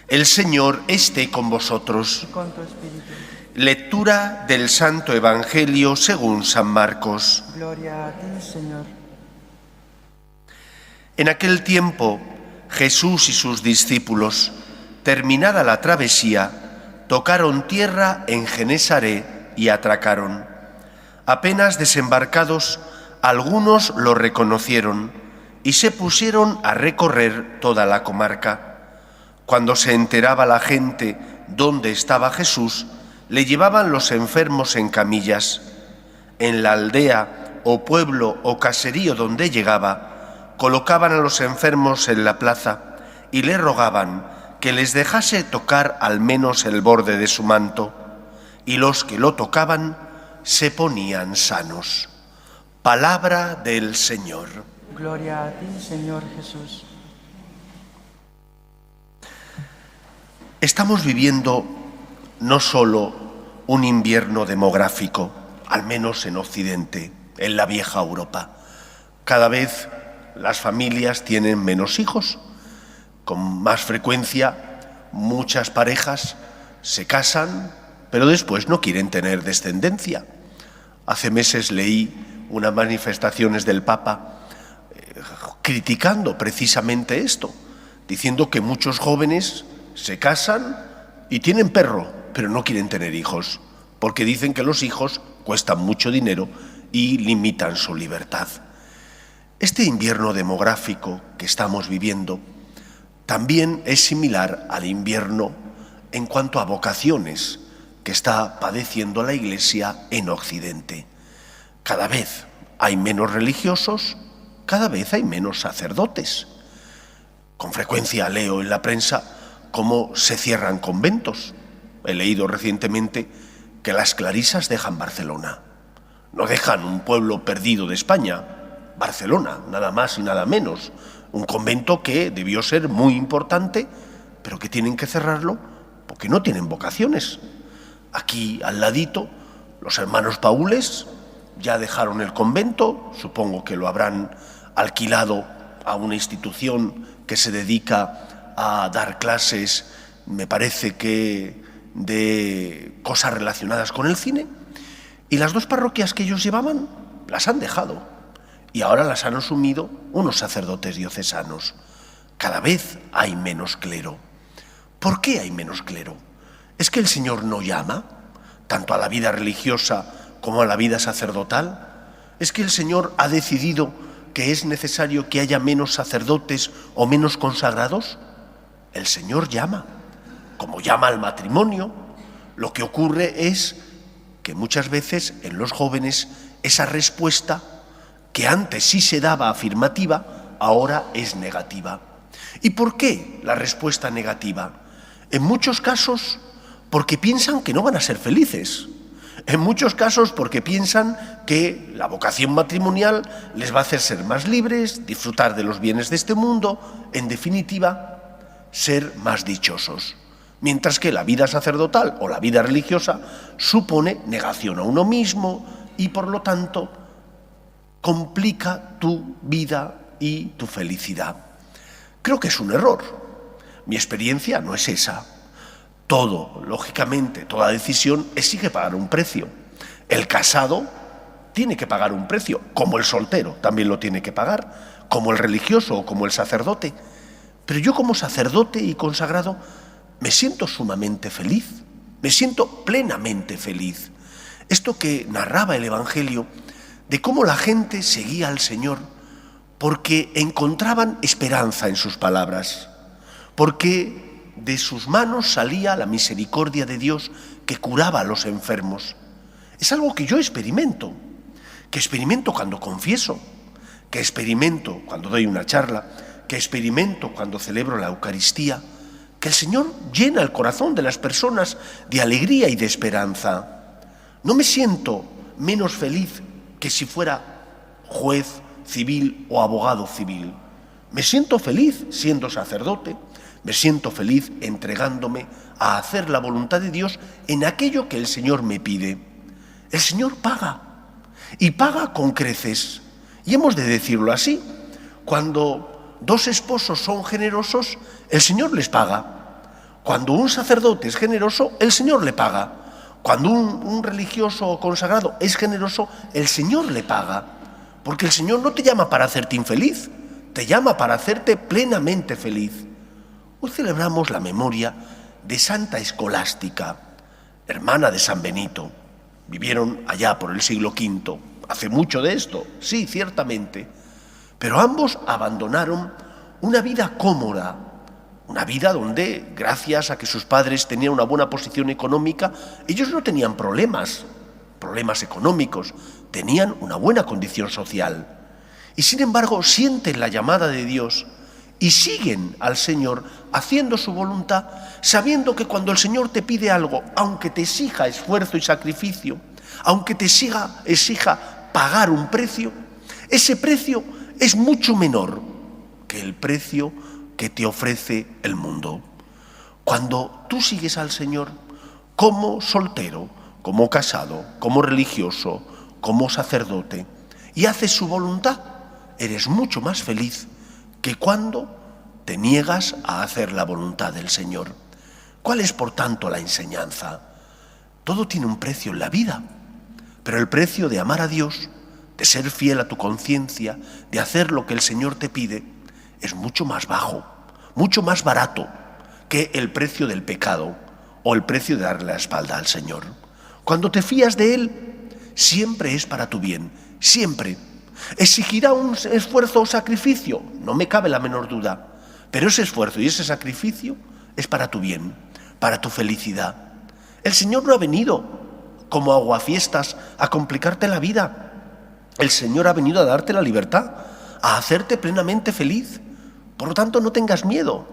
El Señor esté con vosotros. Y con tu espíritu. Lectura del Santo Evangelio según San Marcos. Gloria a ti, Señor. En aquel tiempo, Jesús y sus discípulos, terminada la travesía, tocaron tierra en Genesaret y atracaron. Apenas desembarcados, algunos lo reconocieron y se pusieron a recorrer toda la comarca. Cuando se enteraba la gente dónde estaba Jesús, le llevaban los enfermos en camillas. En la aldea o pueblo o caserío donde llegaba, colocaban a los enfermos en la plaza y le rogaban que les dejase tocar al menos el borde de su manto, y los que lo tocaban se ponían sanos. Palabra del Señor. Gloria a ti, Señor Jesús. Estamos viviendo no solo un invierno demográfico, al menos en Occidente, en la vieja Europa. Cada vez las familias tienen menos hijos. Con más frecuencia, muchas parejas se casan, pero después no quieren tener descendencia. Hace meses leí unas manifestaciones del Papa criticando precisamente esto, diciendo que muchos jóvenes se casan y tienen perro, pero no quieren tener hijos, porque dicen que los hijos cuestan mucho dinero y limitan su libertad. Este invierno demográfico que estamos viviendo también es similar al invierno en cuanto a vocaciones que está padeciendo la Iglesia en Occidente. Cada vez hay menos religiosos, cada vez hay menos sacerdotes. Con frecuencia leo en la prensa cómo se cierran conventos. He leído recientemente que las clarisas dejan Barcelona. No dejan un pueblo perdido de España, Barcelona, nada más y nada menos. Un convento que debió ser muy importante, pero que tienen que cerrarlo porque no tienen vocaciones. Aquí al ladito, los hermanos Paules ya dejaron el convento, supongo que lo habrán alquilado a una institución que se dedica a dar clases me parece que de cosas relacionadas con el cine, y las 2 parroquias que ellos llevaban las han dejado y ahora las han asumido unos sacerdotes diocesanos. Cada vez hay menos clero. ¿Por qué hay menos clero? ¿Es que el Señor no llama tanto a la vida religiosa como a la vida sacerdotal? ¿Es que el Señor ha decidido que es necesario que haya menos sacerdotes o menos consagrados? El Señor llama, como llama al matrimonio. Lo que ocurre es que muchas veces en los jóvenes esa respuesta, que antes sí se daba afirmativa, ahora es negativa. ¿Y por qué la respuesta negativa? En muchos casos porque piensan que no van a ser felices. En muchos casos porque piensan que la vocación matrimonial les va a hacer ser más libres, disfrutar de los bienes de este mundo, en definitiva, ser más dichosos. Mientras que la vida sacerdotal o la vida religiosa supone negación a uno mismo y, por lo tanto, complica tu vida y tu felicidad. Creo que es un error. Mi experiencia no es esa. Todo, lógicamente, toda decisión exige pagar un precio. El casado tiene que pagar un precio, como el soltero también lo tiene que pagar, como el religioso o como el sacerdote. Pero yo, como sacerdote y consagrado, me siento sumamente feliz, me siento plenamente feliz. Esto que narraba el Evangelio, de cómo la gente seguía al Señor porque encontraban esperanza en sus palabras, porque de sus manos salía la misericordia de Dios que curaba a los enfermos. Es algo que yo experimento, que experimento cuando confieso, que experimento cuando doy una charla, que experimento cuando celebro la Eucaristía, que el Señor llena el corazón de las personas de alegría y de esperanza. No me siento menos feliz que si fuera juez civil o abogado civil. Me siento feliz siendo sacerdote, me siento feliz entregándome a hacer la voluntad de Dios en aquello que el Señor me pide. El Señor paga, y paga con creces. Y hemos de decirlo así: cuando 2 esposos son generosos, el Señor les paga. Cuando un sacerdote es generoso, el Señor le paga. Cuando un religioso o consagrado es generoso, el Señor le paga. Porque el Señor no te llama para hacerte infeliz, te llama para hacerte plenamente feliz. Hoy celebramos la memoria de Santa Escolástica, hermana de San Benito. Vivieron allá por el siglo V. Hace mucho de esto, sí, ciertamente. Pero ambos abandonaron una vida cómoda, una vida donde, gracias a que sus padres tenían una buena posición económica, ellos no tenían problemas económicos, tenían una buena condición social. Y sin embargo sienten la llamada de Dios y siguen al Señor haciendo su voluntad, sabiendo que cuando el Señor te pide algo, aunque te exija esfuerzo y sacrificio, aunque te exija pagar un precio, ese precio es mucho menor que el precio que te ofrece el mundo. Cuando tú sigues al Señor como soltero, como casado, como religioso, como sacerdote, y haces su voluntad, eres mucho más feliz que cuando te niegas a hacer la voluntad del Señor. ¿Cuál es, por tanto, la enseñanza? Todo tiene un precio en la vida, pero el precio de amar a Dios, de ser fiel a tu conciencia, de hacer lo que el Señor te pide, es mucho más bajo, mucho más barato que el precio del pecado o el precio de darle la espalda al Señor. Cuando te fías de Él, siempre es para tu bien, siempre. ¿Exigirá un esfuerzo o sacrificio? No me cabe la menor duda, pero ese esfuerzo y ese sacrificio es para tu bien, para tu felicidad. El Señor no ha venido como aguafiestas a complicarte la vida. El Señor ha venido a darte la libertad, a hacerte plenamente feliz. Por lo tanto, no tengas miedo.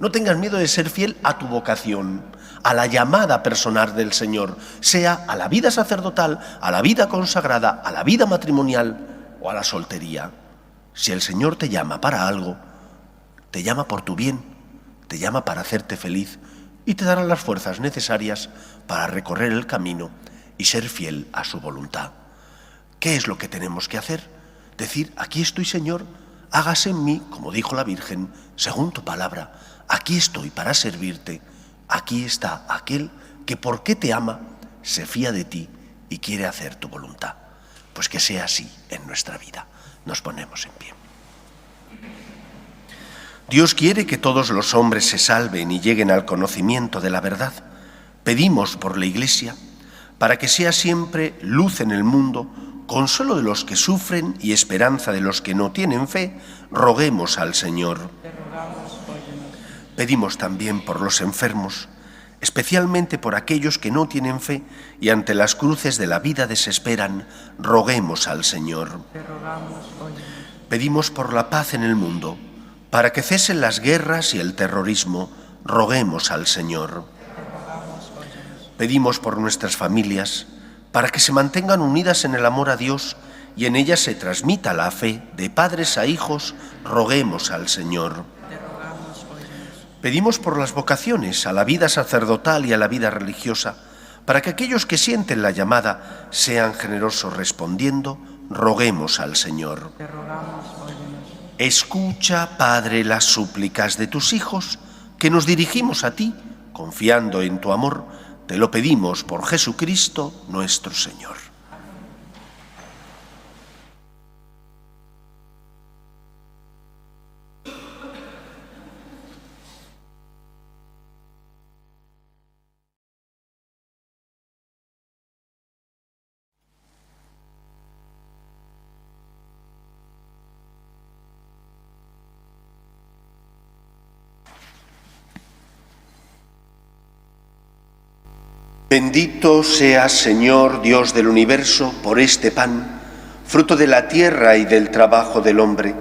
No tengas miedo de ser fiel a tu vocación, a la llamada personal del Señor, sea a la vida sacerdotal, a la vida consagrada, a la vida matrimonial o a la soltería. Si el Señor te llama para algo, te llama por tu bien, te llama para hacerte feliz y te dará las fuerzas necesarias para recorrer el camino y ser fiel a su voluntad. ¿Qué es lo que tenemos que hacer? Decir: aquí estoy, Señor, hágase en mí, como dijo la Virgen, según tu palabra. Aquí estoy para servirte, Aquí está aquel que porque te ama, se fía de ti y quiere hacer tu voluntad. Pues que sea así en nuestra vida. Nos ponemos en pie. Dios quiere que todos los hombres se salven y lleguen al conocimiento de la verdad. Pedimos por la Iglesia para que sea siempre luz en el mundo, consuelo de los que sufren y esperanza de los que no tienen fe. Roguemos al Señor. Pedimos también por los enfermos, especialmente por aquellos que no tienen fe y ante las cruces de la vida desesperan. Roguemos al Señor. Pedimos por la paz en el mundo, para que cesen las guerras y el terrorismo. Roguemos al Señor. Pedimos por nuestras familias, para que se mantengan unidas en el amor a Dios y en ellas se transmita la fe de padres a hijos. Roguemos al Señor. Pedimos por las vocaciones a la vida sacerdotal y a la vida religiosa, para que aquellos que sienten la llamada sean generosos respondiendo. Roguemos al Señor. Escucha, Padre, las súplicas de tus hijos, que nos dirigimos a ti, confiando en tu amor. Te lo pedimos por Jesucristo nuestro Señor. Bendito seas, Señor, Dios del universo, por este pan, fruto de la tierra y del trabajo del hombre,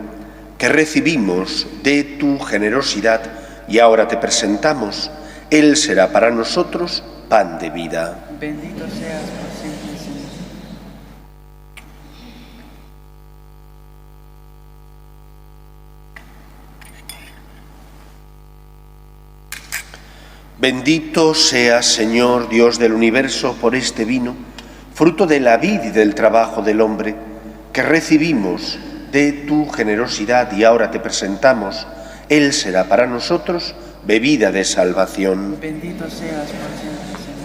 que recibimos de tu generosidad y ahora te presentamos. Él será para nosotros pan de vida. Bendito seas por siempre, Señor. Bendito seas, Señor, Dios del universo, por este vino, fruto de la vid y del trabajo del hombre, que recibimos de tu generosidad y ahora te presentamos. Él será para nosotros bebida de salvación. Bendito seas por siempre, Señor.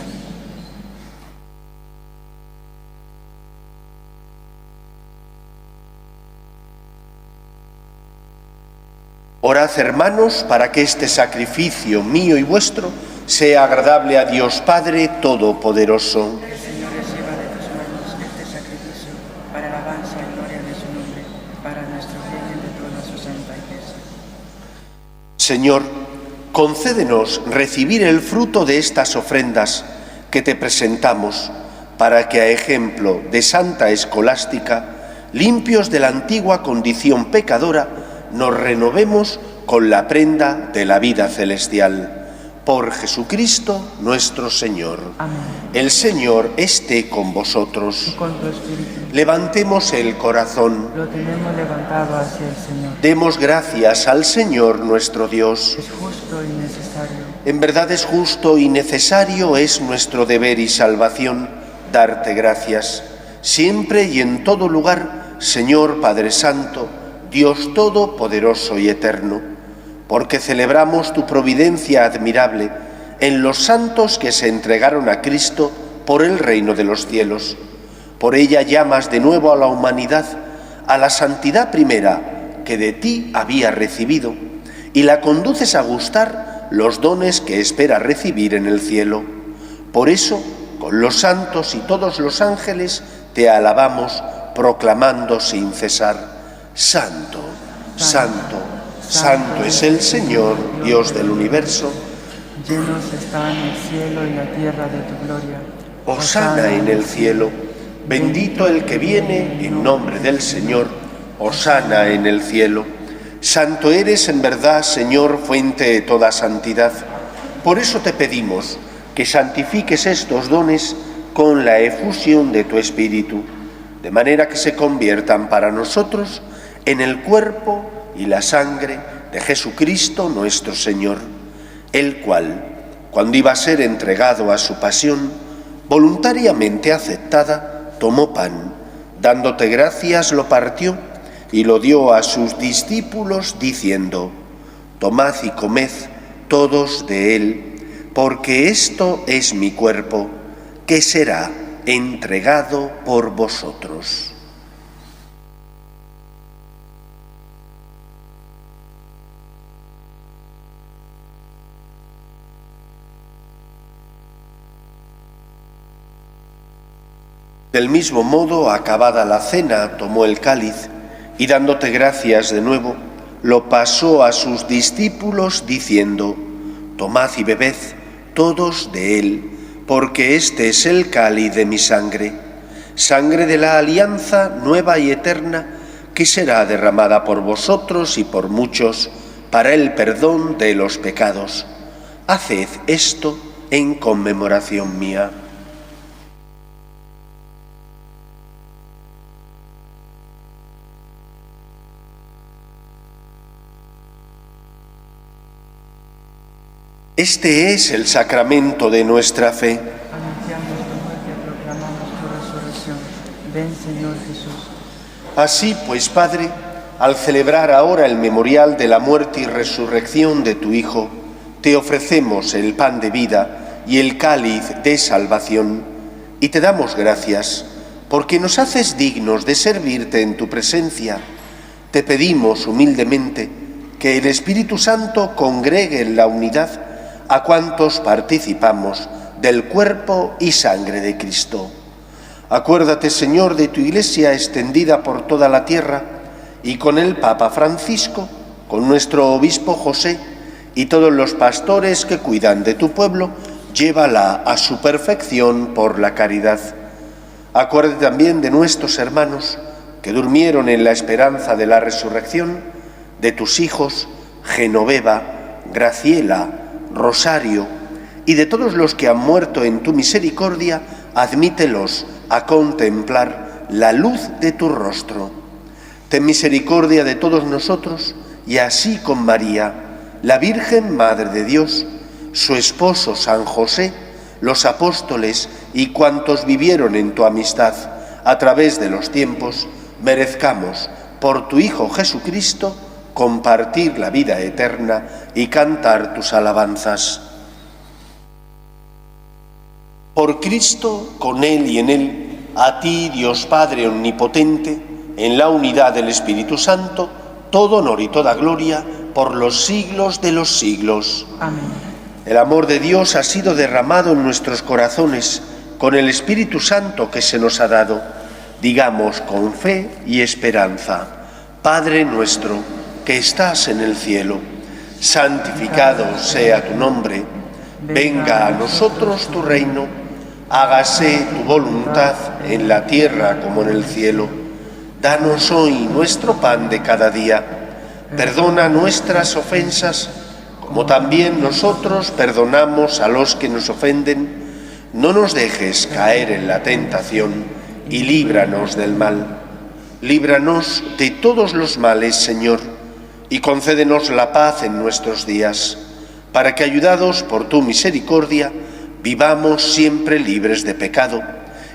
Orad, hermanos, para que este sacrificio mío y vuestro sea agradable a Dios Padre Todopoderoso. El Señor reciba de tus manos este sacrificio para alabanza y gloria de su nombre, para nuestro bien y de toda su santa Iglesia. Señor, concédenos recibir el fruto de estas ofrendas que te presentamos, para que a ejemplo de Santa Escolástica, limpios de la antigua condición pecadora, nos renovemos con la prenda de la vida celestial. Por Jesucristo nuestro Señor. Amén. El Señor esté con vosotros. Y con tu espíritu. Levantemos el corazón. Lo tenemos levantado hacia el Señor. Demos gracias al Señor nuestro Dios. Es justo y necesario. En verdad es justo y necesario, es nuestro deber y salvación darte gracias. Siempre y en todo lugar, Señor Padre Santo, Dios Todopoderoso y Eterno, porque celebramos tu providencia admirable en los santos que se entregaron a Cristo por el reino de los cielos. Por ella llamas de nuevo a la humanidad a la santidad primera que de ti había recibido y la conduces a gustar los dones que espera recibir en el cielo. Por eso, con los santos y todos los ángeles, te alabamos, proclamando sin cesar: Santo, Santo, Santo es el Señor, Dios del universo. Llenos están el cielo y la tierra de tu gloria. Hosana en el cielo. Bendito el que viene en nombre del Señor. Hosana en el cielo. Santo eres en verdad, Señor, fuente de toda santidad. Por eso te pedimos que santifiques estos dones con la efusión de tu Espíritu, de manera que se conviertan para nosotros en el cuerpo y la sangre de Jesucristo nuestro Señor, el cual, cuando iba a ser entregado a su pasión, voluntariamente aceptada, tomó pan, dándote gracias, lo partió y lo dio a sus discípulos, diciendo: Tomad y comed todos de él, porque esto es mi cuerpo, que será entregado por vosotros. Del mismo modo, acabada la cena, tomó el cáliz y dándote gracias de nuevo, lo pasó a sus discípulos diciendo: tomad y bebed todos de él, porque este es el cáliz de mi sangre, sangre de la alianza nueva y eterna, que será derramada por vosotros y por muchos para el perdón de los pecados. Haced esto en conmemoración mía. Este es el sacramento de nuestra fe. Anunciamos tu muerte y proclamamos tu resurrección. Ven, Señor Jesús. Así pues, Padre, al celebrar ahora el memorial de la muerte y resurrección de tu Hijo, te ofrecemos el pan de vida y el cáliz de salvación, y te damos gracias porque nos haces dignos de servirte en tu presencia. Te pedimos humildemente que el Espíritu Santo congregue en la unidad a cuantos participamos del cuerpo y sangre de Cristo. Acuérdate, Señor, de tu Iglesia extendida por toda la tierra, y con el Papa Francisco, con nuestro Obispo José y todos los pastores que cuidan de tu pueblo, llévala a su perfección por la caridad. Acuérdate también de nuestros hermanos que durmieron en la esperanza de la resurrección, de tus hijos Genoveva, Graciela, Rosario, y de todos los que han muerto en tu misericordia, admítelos a contemplar la luz de tu rostro. Ten misericordia de todos nosotros, y así con María, la Virgen Madre de Dios, su esposo San José, los apóstoles y cuantos vivieron en tu amistad a través de los tiempos, merezcamos, por tu Hijo Jesucristo, compartir la vida eterna y cantar tus alabanzas. Por Cristo, con Él y en Él, a ti, Dios Padre omnipotente, en la unidad del Espíritu Santo, todo honor y toda gloria por los siglos de los siglos. Amén. El amor de Dios ha sido derramado en nuestros corazones con el Espíritu Santo que se nos ha dado. Digamos con fe y esperanza: Padre nuestro, que estás en el cielo, santificado sea tu nombre, venga a nosotros tu reino, hágase tu voluntad en la tierra como en el cielo. Danos hoy nuestro pan de cada día, perdona nuestras ofensas, como también nosotros perdonamos a los que nos ofenden. No nos dejes caer en la tentación y líbranos del mal. Líbranos de todos los males, Señor, y concédenos la paz en nuestros días, para que, ayudados por tu misericordia, vivamos siempre libres de pecado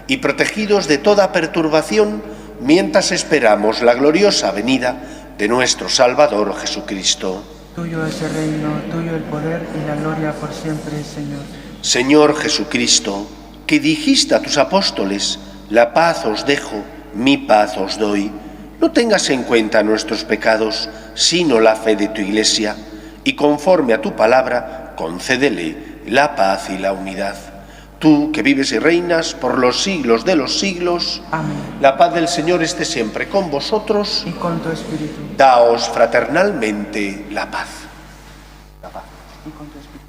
y protegidos de toda perturbación, mientras esperamos la gloriosa venida de nuestro Salvador Jesucristo. Tuyo es el reino, tuyo el poder y la gloria por siempre, Señor. Señor Jesucristo, que dijiste a tus apóstoles: la paz os dejo, mi paz os doy. No tengas en cuenta nuestros pecados, sino la fe de tu Iglesia, y conforme a tu palabra, concédele la paz y la unidad. Tú, que vives y reinas por los siglos de los siglos, Amén. la paz del Señor esté siempre con vosotros. Y con tu espíritu. Daos fraternalmente la paz. Y con tu espíritu.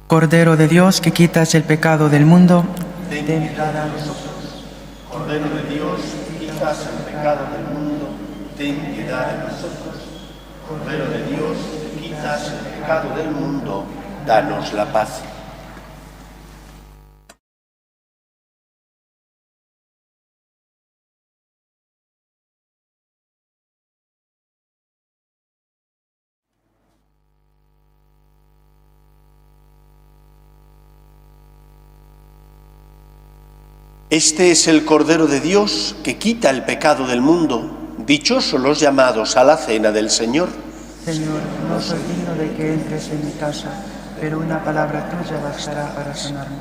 Cordero de Dios, que quitas el pecado del mundo, ten piedad de nosotros. Cordero de Dios, quitas el pecado del mundo, ten piedad de nosotros. Cordero de Dios, quitas el pecado del mundo, danos la paz. Este es el Cordero de Dios que quita el pecado del mundo. Dichosos los llamados a la cena del Señor. Señor, no soy digno de que entres en mi casa, pero una palabra tuya bastará para sanarme.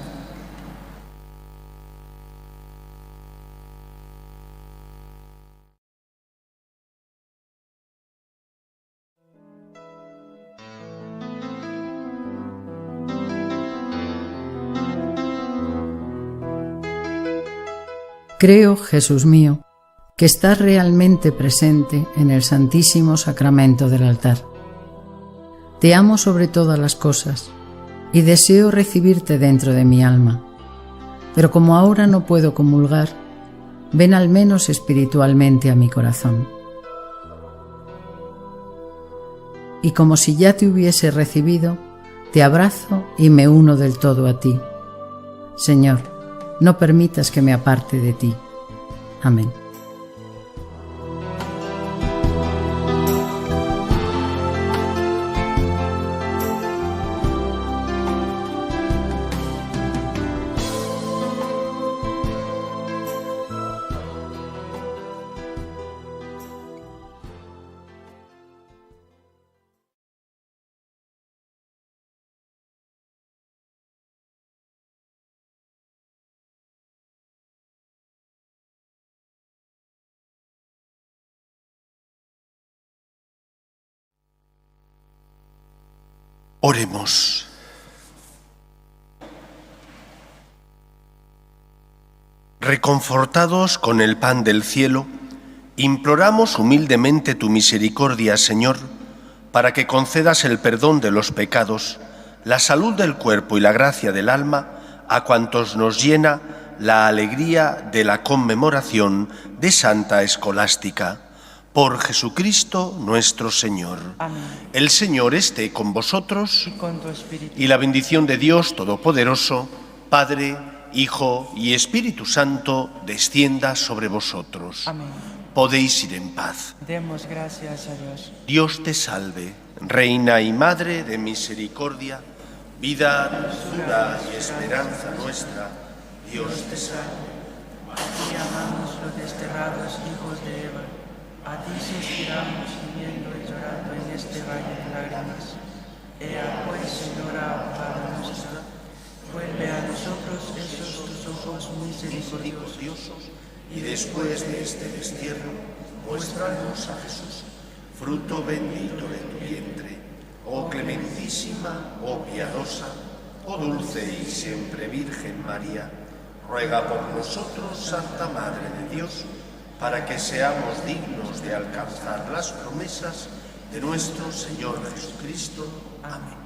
Creo, Jesús mío, que estás realmente presente en el Santísimo Sacramento del altar. Te amo sobre todas las cosas y deseo recibirte dentro de mi alma. Pero como ahora no puedo comulgar, ven al menos espiritualmente a mi corazón. Y como si ya te hubiese recibido, te abrazo y me uno del todo a ti. Señor, no permitas que me aparte de ti. Amén. Oremos. Reconfortados con el pan del cielo, imploramos humildemente tu misericordia, Señor, para que concedas el perdón de los pecados, la salud del cuerpo y la gracia del alma a cuantos nos llena la alegría de la conmemoración de Santa Escolástica. Por Jesucristo nuestro Señor. Amén. El Señor esté con vosotros Y con tu espíritu. y la bendición de Dios Todopoderoso, Padre, Hijo y Espíritu Santo, descienda sobre vosotros. Amén. Podéis ir en paz. Demos gracias a Dios. Dios te salve, Reina y Madre de misericordia, vida, dulzura y esperanza nuestra. Dios te salve. Te amamos los desterrados hijos de Eva. A ti suspiramos gimiendo y llorando en este valle de lágrimas. Ea pues, Señora, abogada nuestra, vuelve a nosotros esos tus ojos misericordiosos, Y después de este destierro, muéstranos a Jesús, fruto bendito de tu vientre, oh clementísima, oh piadosa, oh dulce y siempre Virgen María. Ruega por nosotros, Santa Madre de Dios, para que seamos dignos de alcanzar las promesas de nuestro Señor Jesucristo. Amén.